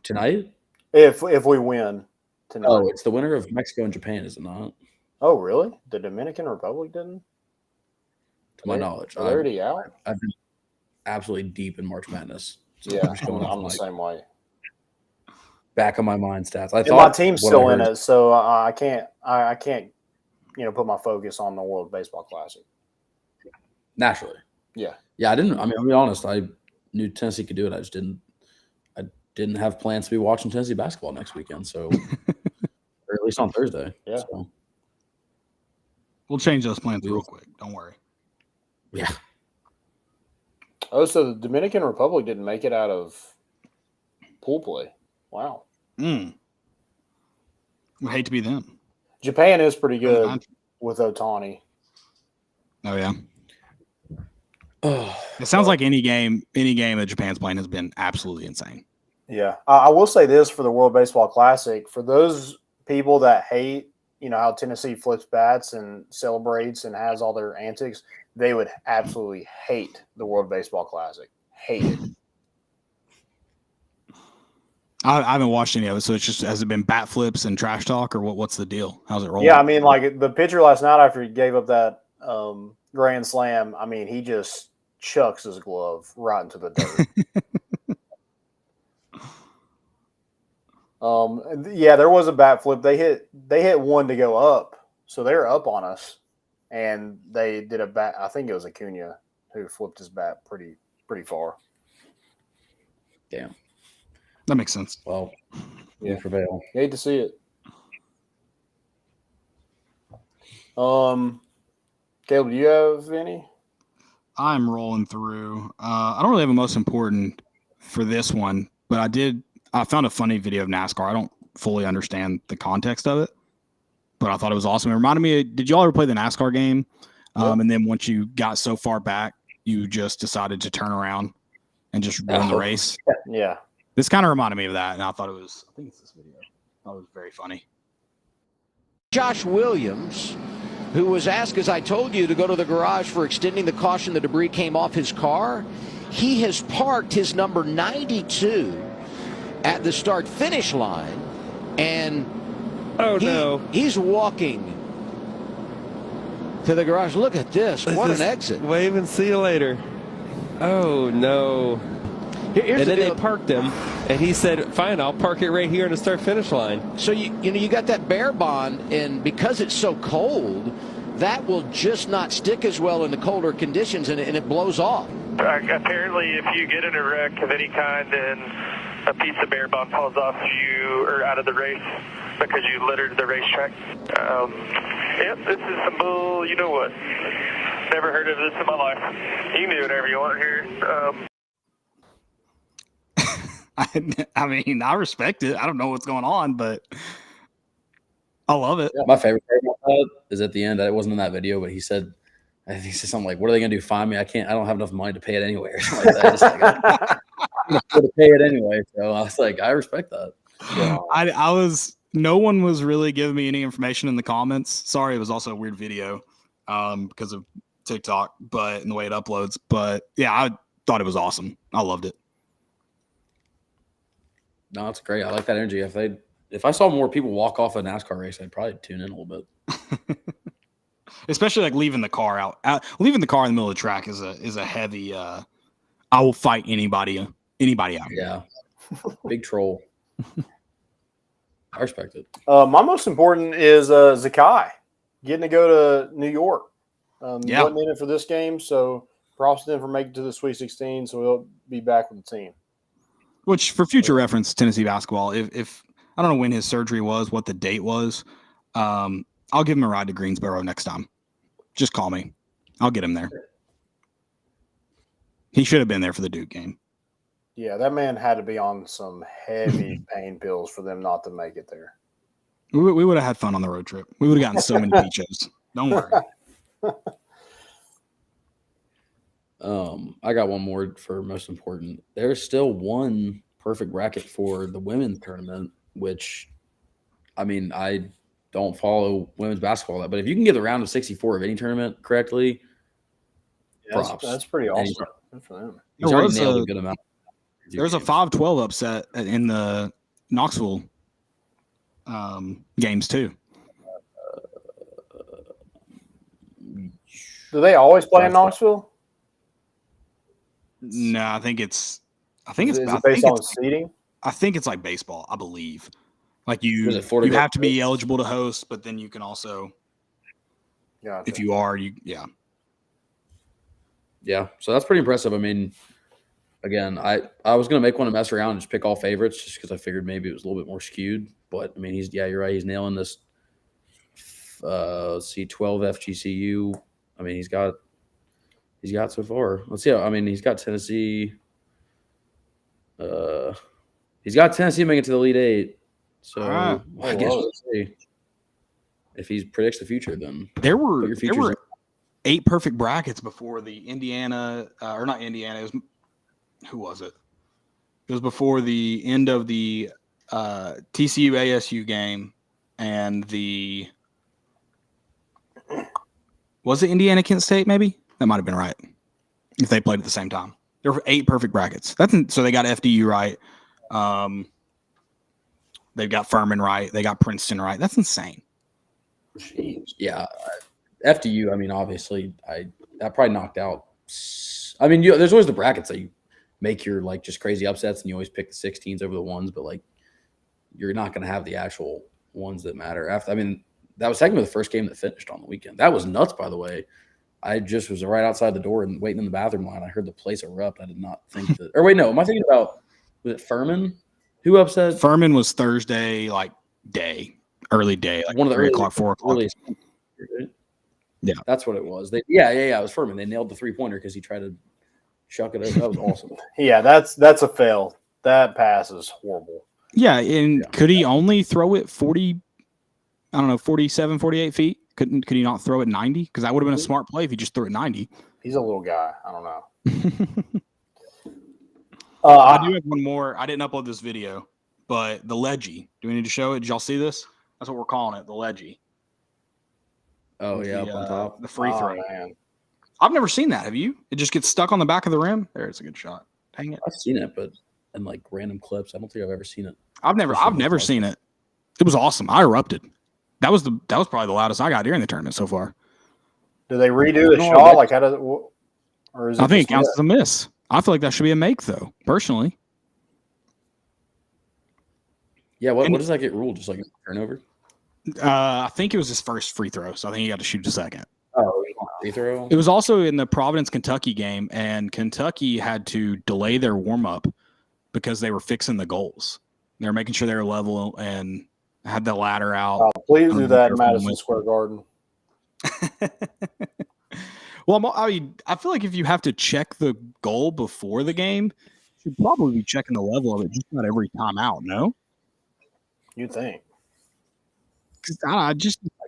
S9: Tonight?
S8: If we win tonight.
S9: Oh, it's the winner of Mexico and Japan, is it not?
S8: Oh, really? The Dominican Republic didn't?
S9: To my knowledge.
S8: Are they already out?
S9: I've been absolutely deep in March Madness. So
S8: Yeah,
S9: I'm
S8: the same way.
S9: Back on my mind stats. I
S8: and
S9: thought
S8: my team's still in it, so I can't put my focus on the World Baseball Classic.
S9: Naturally.
S8: Yeah.
S9: Yeah, I'll be honest, I knew Tennessee could do it. I didn't have plans to be watching Tennessee basketball next weekend, so or at least on Thursday.
S8: Yeah.
S9: So.
S7: We'll change those plans real quick. Don't worry.
S9: Yeah.
S8: Oh, so the Dominican Republic didn't make it out of pool play. Wow.
S7: Would hate to be them.
S8: Japan is pretty good with Otani.
S7: Oh, yeah. It sounds like any game that Japan's playing has been absolutely insane.
S8: Yeah. I will say this for the World Baseball Classic. For those people that hate, how Tennessee flips bats and celebrates and has all their antics, they would absolutely hate the World Baseball Classic. Hate it.
S7: I haven't watched any of it, so has it been bat flips and trash talk, or what's the deal? How's it rolling?
S8: Yeah, I mean, like the pitcher last night after he gave up that grand slam, I mean, he just chucks his glove right into the dirt. Yeah, there was a bat flip. They hit one to go up, so they were up on us, and they did a bat. I think it was Acuna who flipped his bat pretty far.
S9: Damn.
S7: That makes sense.
S9: Well, we prevail.
S8: Hate to see it. Caleb, do you have any?
S7: I'm rolling through. I don't really have a most important for this one, but I found a funny video of NASCAR. I don't fully understand the context of it, but I thought it was awesome. It reminded me did y'all ever play the NASCAR game? And then once you got so far back, you just decided to turn around and just run the race?
S8: Yeah.
S7: This kind of reminded me of that, and I think it's this video. I thought it was very funny.
S10: Josh Williams, who was asked, as I told you, to go to the garage for extending the caution, the debris came off his car. He has parked his number 92 at the start-finish line, and he's walking to the garage. Look at this. What an exit.
S11: Wave and see you later. Oh, no. And then they parked him, and he said, fine, I'll park it right here on the start-finish line.
S10: So, you got that bear bond, and because it's so cold, that will just not stick as well in the colder conditions, and it blows off.
S12: Apparently, if you get in a wreck of any kind, then a piece of bear bond falls off you or out of the race because you littered the racetrack. Yep, this is some bull, you know what. Never heard of this in my life. You can do whatever you want here.
S7: I mean, I respect it. I don't know what's going on, but I love it.
S9: Yeah. My favorite part about that is at the end. It wasn't in that video, but he said something like, "What are they going to do? Fine me? I don't have enough money to pay it anyway." Or something like that. Just like, I'm going to pay it anyway. So I was like, I respect that.
S7: Yeah. No one was really giving me any information in the comments. Sorry, it was also a weird video because of TikTok, but in the way it uploads. But yeah, I thought it was awesome. I loved it.
S9: No, it's great. I like that energy. If I saw more people walk off a NASCAR race, I'd probably tune in a little bit.
S7: Especially like leaving the car out. Leaving the car in the middle of the track is a heavy. I will fight anybody out here.
S9: Yeah, big troll. I respect it.
S8: My most important is Zakai getting to go to New York.
S7: Yeah.
S8: Wasn't in it for this game, so props to them for making it to the Sweet 16. So he'll be back with the team.
S7: Which, for future reference, Tennessee basketball. If I don't know when his surgery was, what the date was, I'll give him a ride to Greensboro next time. Just call me. I'll get him there. He should have been there for the Duke game.
S8: Yeah, that man had to be on some heavy pain pills for them not to make it there.
S7: We would have had fun on the road trip. We would have gotten so many peaches. Don't worry.
S9: I got one more for most important. There's still one perfect bracket for the women's tournament, which, I mean, I don't follow women's basketball that, but if you can get the round of 64 of any tournament correctly, props.
S8: That's pretty awesome. Good for them.
S9: He's already nailed a good amount.
S7: There's a 5-12 upset in the Knoxville games too.
S8: Do they always play in Knoxville?
S7: No, I think it's
S8: Is it based on seeding?
S7: I think it's like baseball, I believe. Like you have to be eligible to host, but then you can also, if you are, yeah.
S9: So that's pretty impressive. I mean, again, I was gonna make one to mess around and just pick all favorites, just because I figured maybe it was a little bit more skewed. But I mean, you're right. He's nailing this. 12 FGCU. I mean, he's got so far. Let's see. He's got Tennessee. He's got Tennessee making it to the Elite Eight. So I guess we'll see. If he predicts the future, then
S7: there were 8 perfect brackets before the Indiana or not Indiana. It was, who was it? It was before the end of the TCU ASU game and the. Was it Indiana Kent State? Maybe that might have been right. If they played at the same time, there were 8 perfect brackets. So they got FDU right. They've got Furman right. They got Princeton right. That's insane.
S9: Jeez. Yeah, FDU. I mean, obviously, that probably knocked out. I mean, there's always the brackets that you make your like just crazy upsets, and you always pick the 16s over the ones, but like you're not going to have the actual ones that matter. That was technically the first game that finished on the weekend. That was nuts, by the way. I just was right outside the door and waiting in the bathroom line. I heard the place erupt. I did not think that. Or wait, no. Am I thinking about? Was it Furman? Who upset?
S7: Furman was Thursday, like early day, like
S9: one of the
S7: 3 o'clock, 4 o'clock.
S9: Yeah, that's what it was. It was Furman. They nailed the 3-pointer because he tried to shuck it over. That was awesome.
S8: Yeah, that's a fail. That pass is horrible.
S7: Yeah, and could he only throw it 40? I don't know, 47, 48 feet. Could he not throw it 90? Because that would have been a smart play if he just threw it 90.
S8: He's a little guy. I don't know.
S7: I do have one more. I didn't upload this video, but the Leggy. Do we need to show it? Did y'all see this? That's what we're calling it, the Leggy.
S9: Oh, yeah, up on top.
S7: The free throw.
S8: Man.
S7: I've never seen that. Have you? It just gets stuck on the back of the rim? There's a good shot. Dang it.
S9: I've seen it, but in like random clips. I don't think I've ever seen it.
S7: I've never seen it. It was awesome. I erupted. That was probably the loudest I got during the tournament so far.
S8: Do they redo the shot? Like how does it? Or is it
S7: I think it counts as a miss. I feel like that should be a make, though. Personally.
S9: Yeah. What does that get ruled? Just like a turnover?
S7: I think it was his first free throw, so I think he got to shoot a second.
S9: Oh, free throw.
S7: It was also in the Providence, Kentucky game, and Kentucky had to delay their warm up because they were fixing the goals. They were making sure they were level and had the ladder out.
S8: Oh, please do that in Madison Square Garden.
S7: Well, I feel like if you have to check the goal before the game, you should probably be checking the level of it just not every time out, no?
S8: You think?
S7: I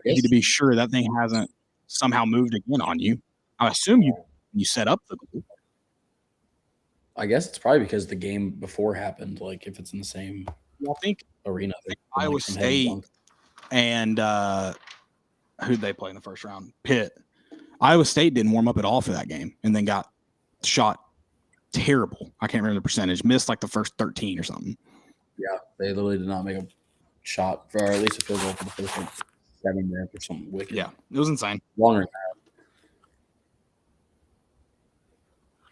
S7: need to be sure that thing hasn't somehow moved again on you. I assume you set up the goal.
S9: I guess it's probably because the game before happened. Like if it's in the same arena.
S7: Iowa State and who'd they play in the first round? Pitt. Iowa State didn't warm up at all for that game and then got shot terrible. I can't remember the percentage. Missed like the first 13 or something.
S9: Yeah, they literally did not make a shot, or at least a field goal for the first one. 7 minutes or something wicked.
S7: Yeah, it was insane.
S9: Longer than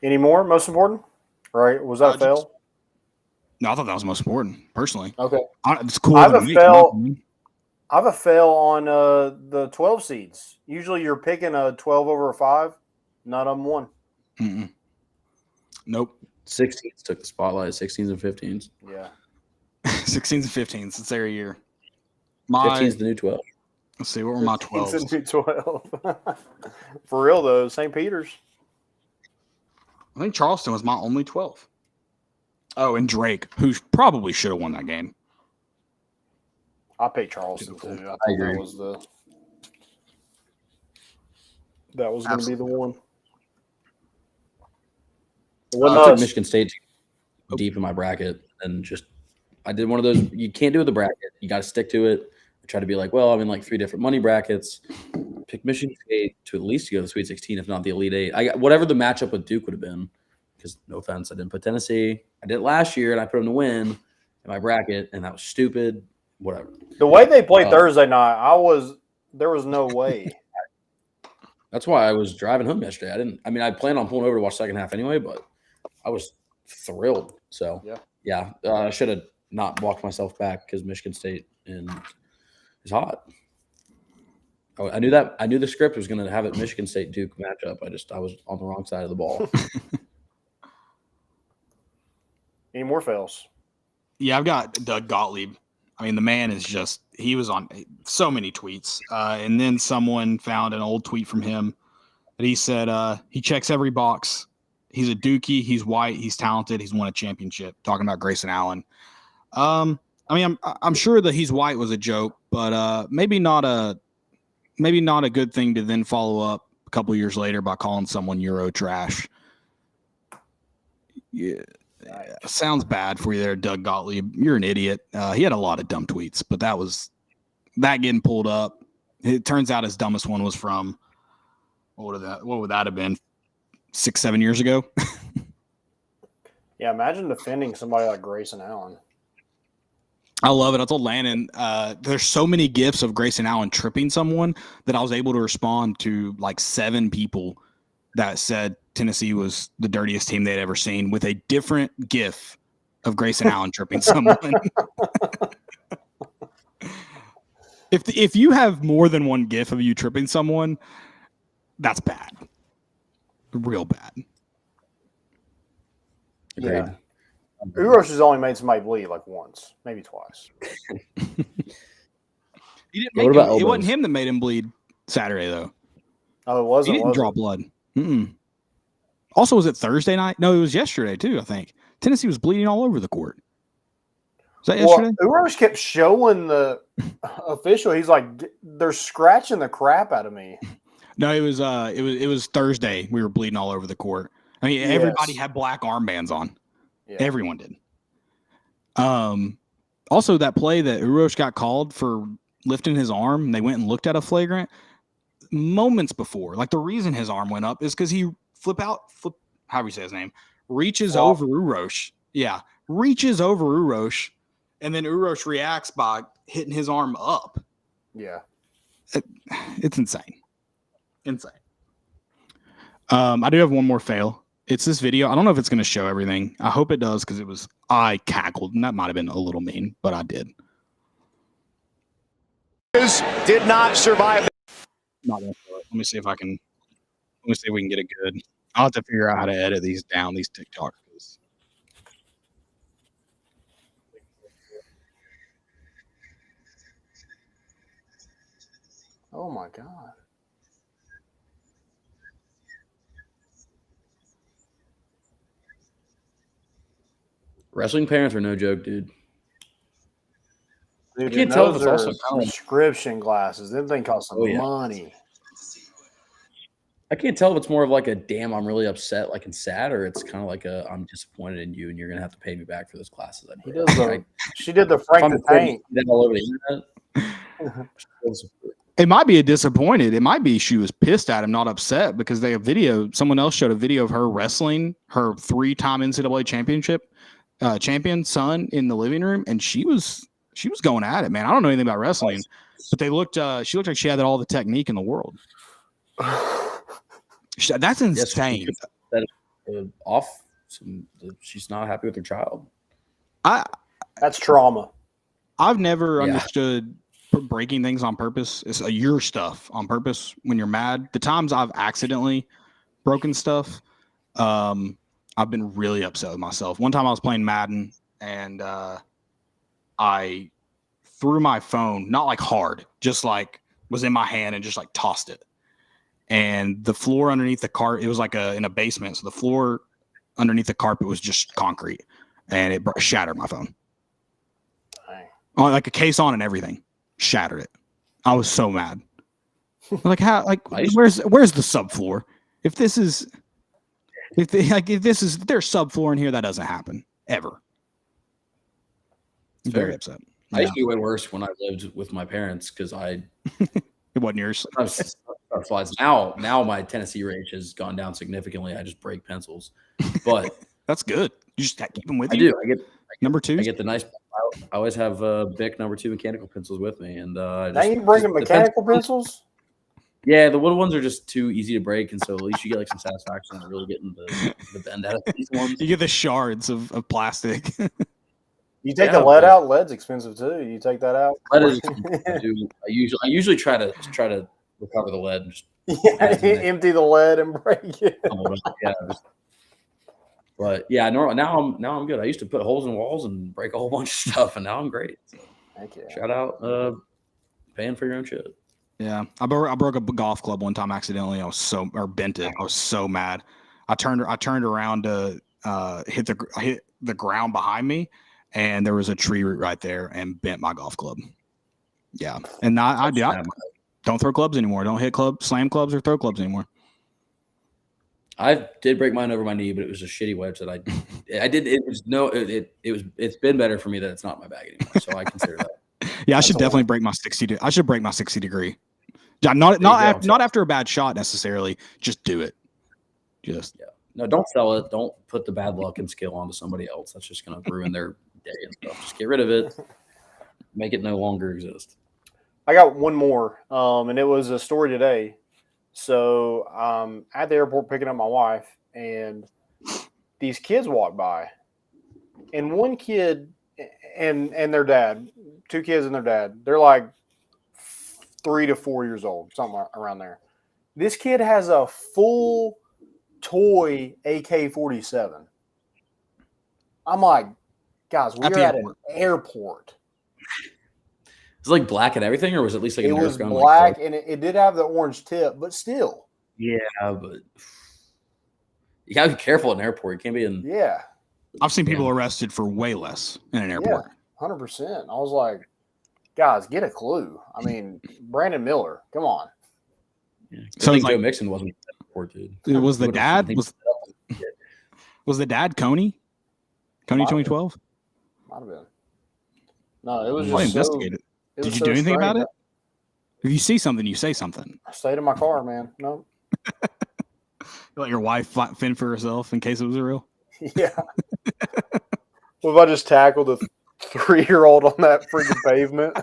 S9: that.
S8: Any more? Most important? Right? Was that a fail?
S7: No, I thought that was most important, personally.
S8: Okay.
S7: It's cool.
S8: I have a fail on the 12 seeds. Usually you're picking a 12 over a 5. None of them won.
S7: Mm-mm. Nope.
S9: 16s took the spotlight. 16s and 15s.
S8: Yeah.
S7: 16s and 15s. It's their year.
S9: 15's the new 12.
S7: Let's see. What were my 12s?
S8: It's a new 12. For real, though. St. Peter's.
S7: I think Charleston was my only 12. Oh, and Drake, who probably should have won that game.
S8: I picked Charleston, too. I thought
S9: agree.
S8: That was going to be the one.
S9: I took Michigan State deep in my bracket and I did one of those. You can't do it with the bracket. You got to stick to it. I try to be like, well, I'm in like 3 different money brackets. Pick Michigan State to at least go to the Sweet 16, if not the Elite 8. I got whatever the matchup with Duke would have been. Because no offense, I didn't put Tennessee. I did it last year, and I put them to win in my bracket, and that was stupid. Whatever.
S8: The way they played Thursday night, there was no way.
S9: That's why I was driving home yesterday. I planned on pulling over to watch second half anyway, but I was thrilled. So yeah, I should have not walked myself back because Michigan State is hot. I knew that. I knew the script was going to have it Michigan State Duke matchup. I was on the wrong side of the ball.
S8: Any more fails?
S7: Yeah, I've got Doug Gottlieb. I mean, the man is he was on so many tweets. And then someone found an old tweet from him that he said he checks every box. He's a Dookie. He's white. He's talented. He's won a championship. Talking about Grayson Allen. I'm sure that he's white was a joke, but maybe not a good thing to then follow up a couple of years later by calling someone Euro trash. Yeah. Sounds bad for you there, Doug Gottlieb. You're an idiot. He had a lot of dumb tweets, but that getting pulled up. It turns out his dumbest one was from what would that have been? 6-7 years ago?
S8: Yeah, imagine defending somebody like Grayson Allen.
S7: I love it. I told Landon, there's so many gifs of Grayson Allen tripping someone that I was able to respond to like 7 people that said Tennessee was the dirtiest team they'd ever seen with a different gif of Grayson Allen tripping someone. If you have more than one gif of you tripping someone, that's bad. Real bad.
S8: Yeah. Uros has only made somebody bleed like once, maybe twice.
S7: It wasn't him that made him bleed Saturday, though.
S8: Oh, it wasn't?
S7: He didn't draw blood. Mm-mm. Also, was it Thursday night? No, it was yesterday, too, I think. Tennessee was bleeding all over the court. Was that yesterday?
S8: Uros kept showing the official. He's like, they're scratching the crap out of me.
S7: No, it was Thursday. We were bleeding all over the court. I mean, everybody had black armbands on. Yeah. Everyone did. Also, that play that Uros got called for lifting his arm, they went and looked at a flagrant moments before. Like, the reason his arm went up is because he however you say his name, reaches over Uros. Yeah, reaches over Uros, and then Uros reacts by hitting his arm up.
S8: Yeah.
S7: It's insane. Insane. I do have one more fail. It's this video. I don't know if it's going to show everything. I hope it does because I cackled, and that might have been a little mean, but I did.
S3: Did not survive.
S7: Not gonna show it. Let me see if we can get it good. I'll have to figure out how to edit these down, these TikToks.
S8: Oh my God.
S9: Wrestling parents are no joke, dude.
S8: I can't tell if it's also prescription glasses. Them things cost some money.
S9: I can't tell if it's more of like a damn, I'm really upset, like and sad, or it's kind of like a I'm disappointed in you and you're gonna have to pay me back for those classes.
S8: She did the Frank the Tank.
S9: All over the internet.
S7: It might be a disappointed. It might be she was pissed at him, not upset, because they have video. Someone else showed a video of her wrestling her 3-time NCAA champion son in the living room, and she was going at it, man. I don't know anything about wrestling, But they looked. She looked like she had all the technique in the world. That's insane.
S9: Off. She's not happy with her child.
S8: That's trauma.
S7: I've never understood breaking things on purpose. It's your stuff on purpose when you're mad. The times I've accidentally broken stuff, I've been really upset with myself. One time I was playing Madden and I threw my phone, not like hard, just like was in my hand and just like tossed it. And the floor underneath the cart, it was like in a basement. So the floor underneath the carpet was just concrete and it shattered my phone. Like a case on and everything. Shattered it. I was so mad. Like how? Like where's the subfloor? If this is their subfloor in here, that doesn't happen ever. Very upset.
S9: I used to be way worse when I lived with my parents because it
S7: wasn't yours.
S9: Now my Tennessee rage has gone down significantly. I just break pencils, but
S7: that's good. You just keep them with
S9: you.
S7: You.
S9: I get
S7: number 2.
S9: I get the nice. I always have Bic number 2 mechanical pencils with me, and
S8: now you bringing mechanical pencils.
S9: Yeah, the little ones are just too easy to break, and so at least you get like some satisfaction in really getting the bend out of these ones.
S7: You get the shards of plastic.
S8: You take the lead out. Lead's expensive too. You take that out.
S9: Lead is I usually try to recover the lead. And just
S8: empty the lead and break it.
S9: But yeah, now I'm good. I used to put holes in walls and break a whole bunch of stuff, and now I'm great.
S8: Thank you.
S9: Shout out, paying for your own shit.
S7: Yeah, I broke a golf club one time accidentally. Bent it. I was so mad. I turned around to hit the ground behind me, and there was a tree root right there and bent my golf club. Yeah, and I don't throw clubs anymore. Don't hit slam clubs or throw clubs anymore.
S9: I did break mine over my knee, but it was a shitty wedge that I did. It's been better for me that it's not my bag anymore. So I consider that.
S7: Yeah, I should definitely break my 60. I should break my 60 degree. Not after a bad shot necessarily. Just do it.
S9: No, don't sell it. Don't put the bad luck and skill onto somebody else. That's just going to ruin their day and stuff. Just get rid of it. Make it no longer exist.
S8: I got one more, and it was a story today. So at the airport picking up my wife, and these kids walk by, and one kid and their dad, 2 kids and their dad, they're like 3 to 4 years old, something around there. This kid has a full toy AK-47. I'm like, guys, we're at an airport.
S9: Is it like black and everything, or was it at least like
S8: it was black, and it did have the orange tip, but still.
S9: Yeah, but you gotta be careful at an airport. You can't be in.
S8: Yeah,
S7: I've seen people arrested for way less in an airport.
S8: 100%. I was like, guys, get a clue. I mean, Brandon Miller, come on.
S9: Yeah. So like, Joe Mixon wasn't at the airport, dude.
S7: It was the dad. Was the dad Coney? Coney 2012?
S8: Might have been. No, it was just
S7: investigated. Did you do anything about it? If you see something, you say something.
S8: I stayed in my car, man. No.
S7: You let your wife fend for herself in case it was real?
S8: Yeah. What if I just tackled a 3-year-old on that freaking pavement?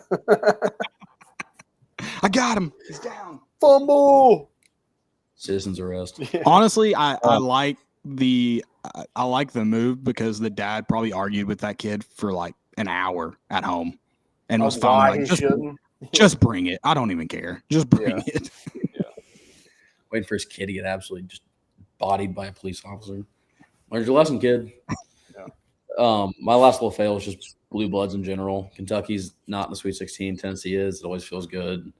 S7: I got him. He's down.
S8: Fumble.
S9: Citizen's arrest.
S8: Yeah.
S7: Honestly, I like the move because the dad probably argued with that kid for like an hour at home. And was fine. Like, just bring it. I don't even care. Just bring it.
S8: Yeah.
S9: Waiting for his kid to get absolutely just bodied by a police officer. Learn your lesson, kid. Yeah. My last little fail was just blue bloods in general. Kentucky's not in the Sweet 16. Tennessee is. It always feels good.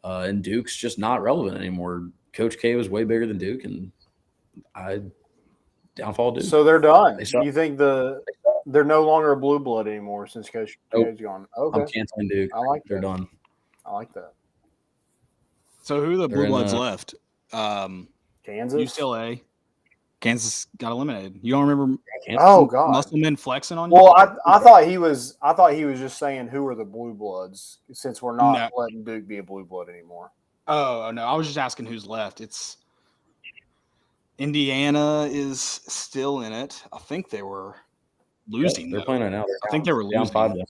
S9: And Duke's just not relevant anymore. Coach K was way bigger than Duke, and downfall Duke.
S8: So they're done. You think they're no longer a blue blood anymore since Coach K's gone? Okay.
S9: I'm canceling Duke.
S8: I like that.
S9: They're done.
S8: I like that.
S7: So who are the blue bloods left?
S8: Kansas,
S7: UCLA. Kansas got eliminated. You don't remember?
S8: Oh God,
S7: Musselman flexing on you.
S8: Well, I thought he was just saying who are the blue bloods since we're not letting Duke be a blue blood anymore.
S7: Oh no, I was just asking who's left. It's Indiana is still in it. I think they were losing.
S9: They're playing right now.
S7: I think they were losing.
S9: Down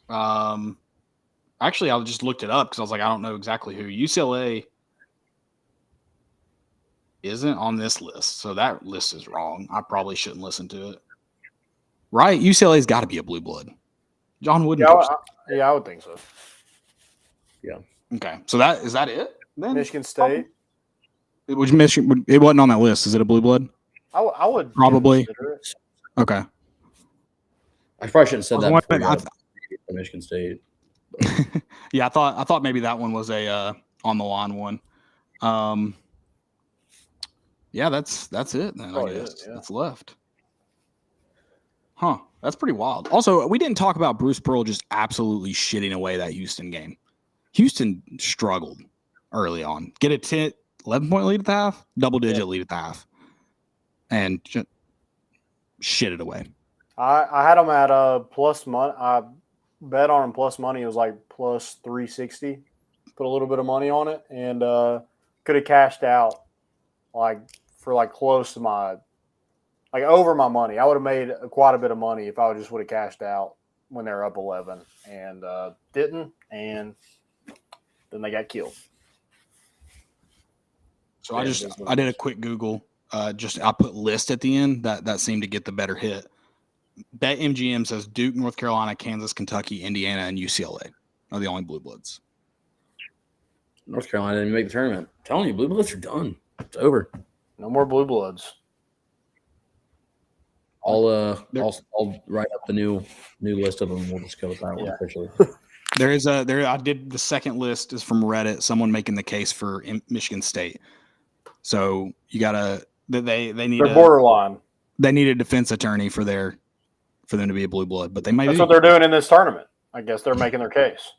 S9: 5.
S7: Actually, I just looked it up because I was like, I don't know exactly who. UCLA isn't on this list, so that list is wrong. I probably shouldn't listen to it. Right? UCLA's got to be a blue blood. John Wooden.
S8: Yeah, I would think so.
S9: Yeah.
S7: Okay, so is that it? Then?
S8: Michigan State.
S7: It wasn't on that list. Is it a blue blood?
S8: I would
S7: probably.
S8: consider it.
S7: Okay.
S9: I probably shouldn't have said that before
S7: Michigan
S9: State.
S7: Yeah, I thought maybe that one was a on the line one. Yeah, that's it then. I guess that's left. Huh? That's pretty wild. Also, we didn't talk about Bruce Pearl just absolutely shitting away that Houston game. Houston struggled early on. Get a 11-point lead at the half, double-digit lead at the half, and just shit it away.
S8: I had them at plus money. I bet on them plus money. It was like plus 360. Put a little bit of money on it, and could have cashed out for close to my over my money. I would have made quite a bit of money if I just would have cashed out when they were up 11, and didn't, and then they got killed.
S7: So I did a quick Google. I put list at the end. That seemed to get the better hit. BetMGM says Duke, North Carolina, Kansas, Kentucky, Indiana, and UCLA are the only blue bloods.
S9: North Carolina didn't make the tournament. I'm telling you, blue bloods are done. It's over.
S8: No more blue bloods.
S9: I'll write up the new list of them. We'll just go with that one officially.
S7: I did the second list is from Reddit. Someone making the case for Michigan State. So you gotta they need
S8: they're borderline.
S7: They need a defense attorney for them to be a blue blood, but they might.
S8: That's what they're doing in this tournament. I guess they're making their case.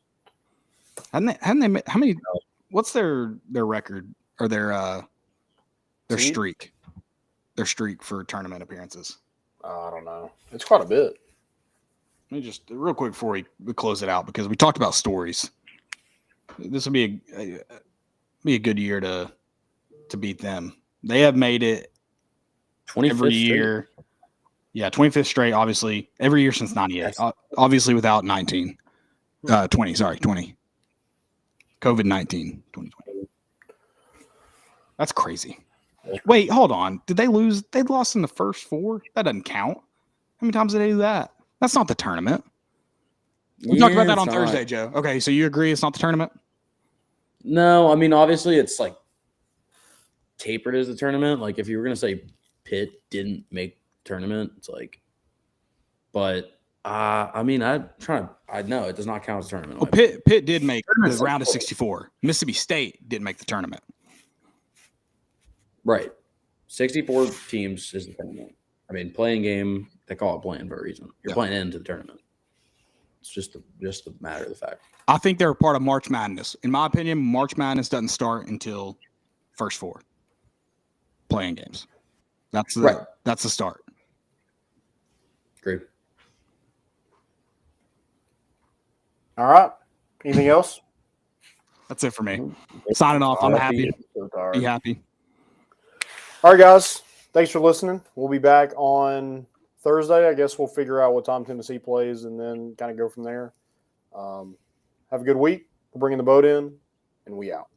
S7: Haven't they? How many? What's their record or their streak? Their streak for tournament appearances.
S8: I don't know. It's quite a bit.
S7: Let me just real quick before we close it out because we talked about stories. This will be a good year to beat them. They have made it every year. Straight. Yeah, 25th straight. Obviously, every year since '98. Obviously, without 20. COVID-19, 2020. That's crazy. Wait, hold on. Did they lose? They lost in the first four? That doesn't count. How many times did they do that? That's not the tournament. We talked about that on Thursday, Joe. Okay, so you agree it's not the tournament?
S9: No, I mean, obviously it's tapered as the tournament. Like if you were going to say Pitt didn't make the tournament, it's but I mean, I know it does not count as a tournament.
S7: Well, Pitt did make the round of 64. Mississippi State didn't make the tournament.
S9: Right. 64 teams is the tournament. I mean, playing game, they call it playing for a reason. You're playing into the tournament. It's just the matter of the fact.
S7: I think they're a part of March Madness. In my opinion, March Madness doesn't start until first four playing games. That's the start.
S9: Agree.
S8: All right. Anything else?
S7: That's it for me. Signing off. I'm happy. Be happy.
S8: All right, guys. Thanks for listening. We'll be back on Thursday. I guess we'll figure out what time Tennessee plays and then kind of go from there. Have a good week. We're bringing the boat in, and we out.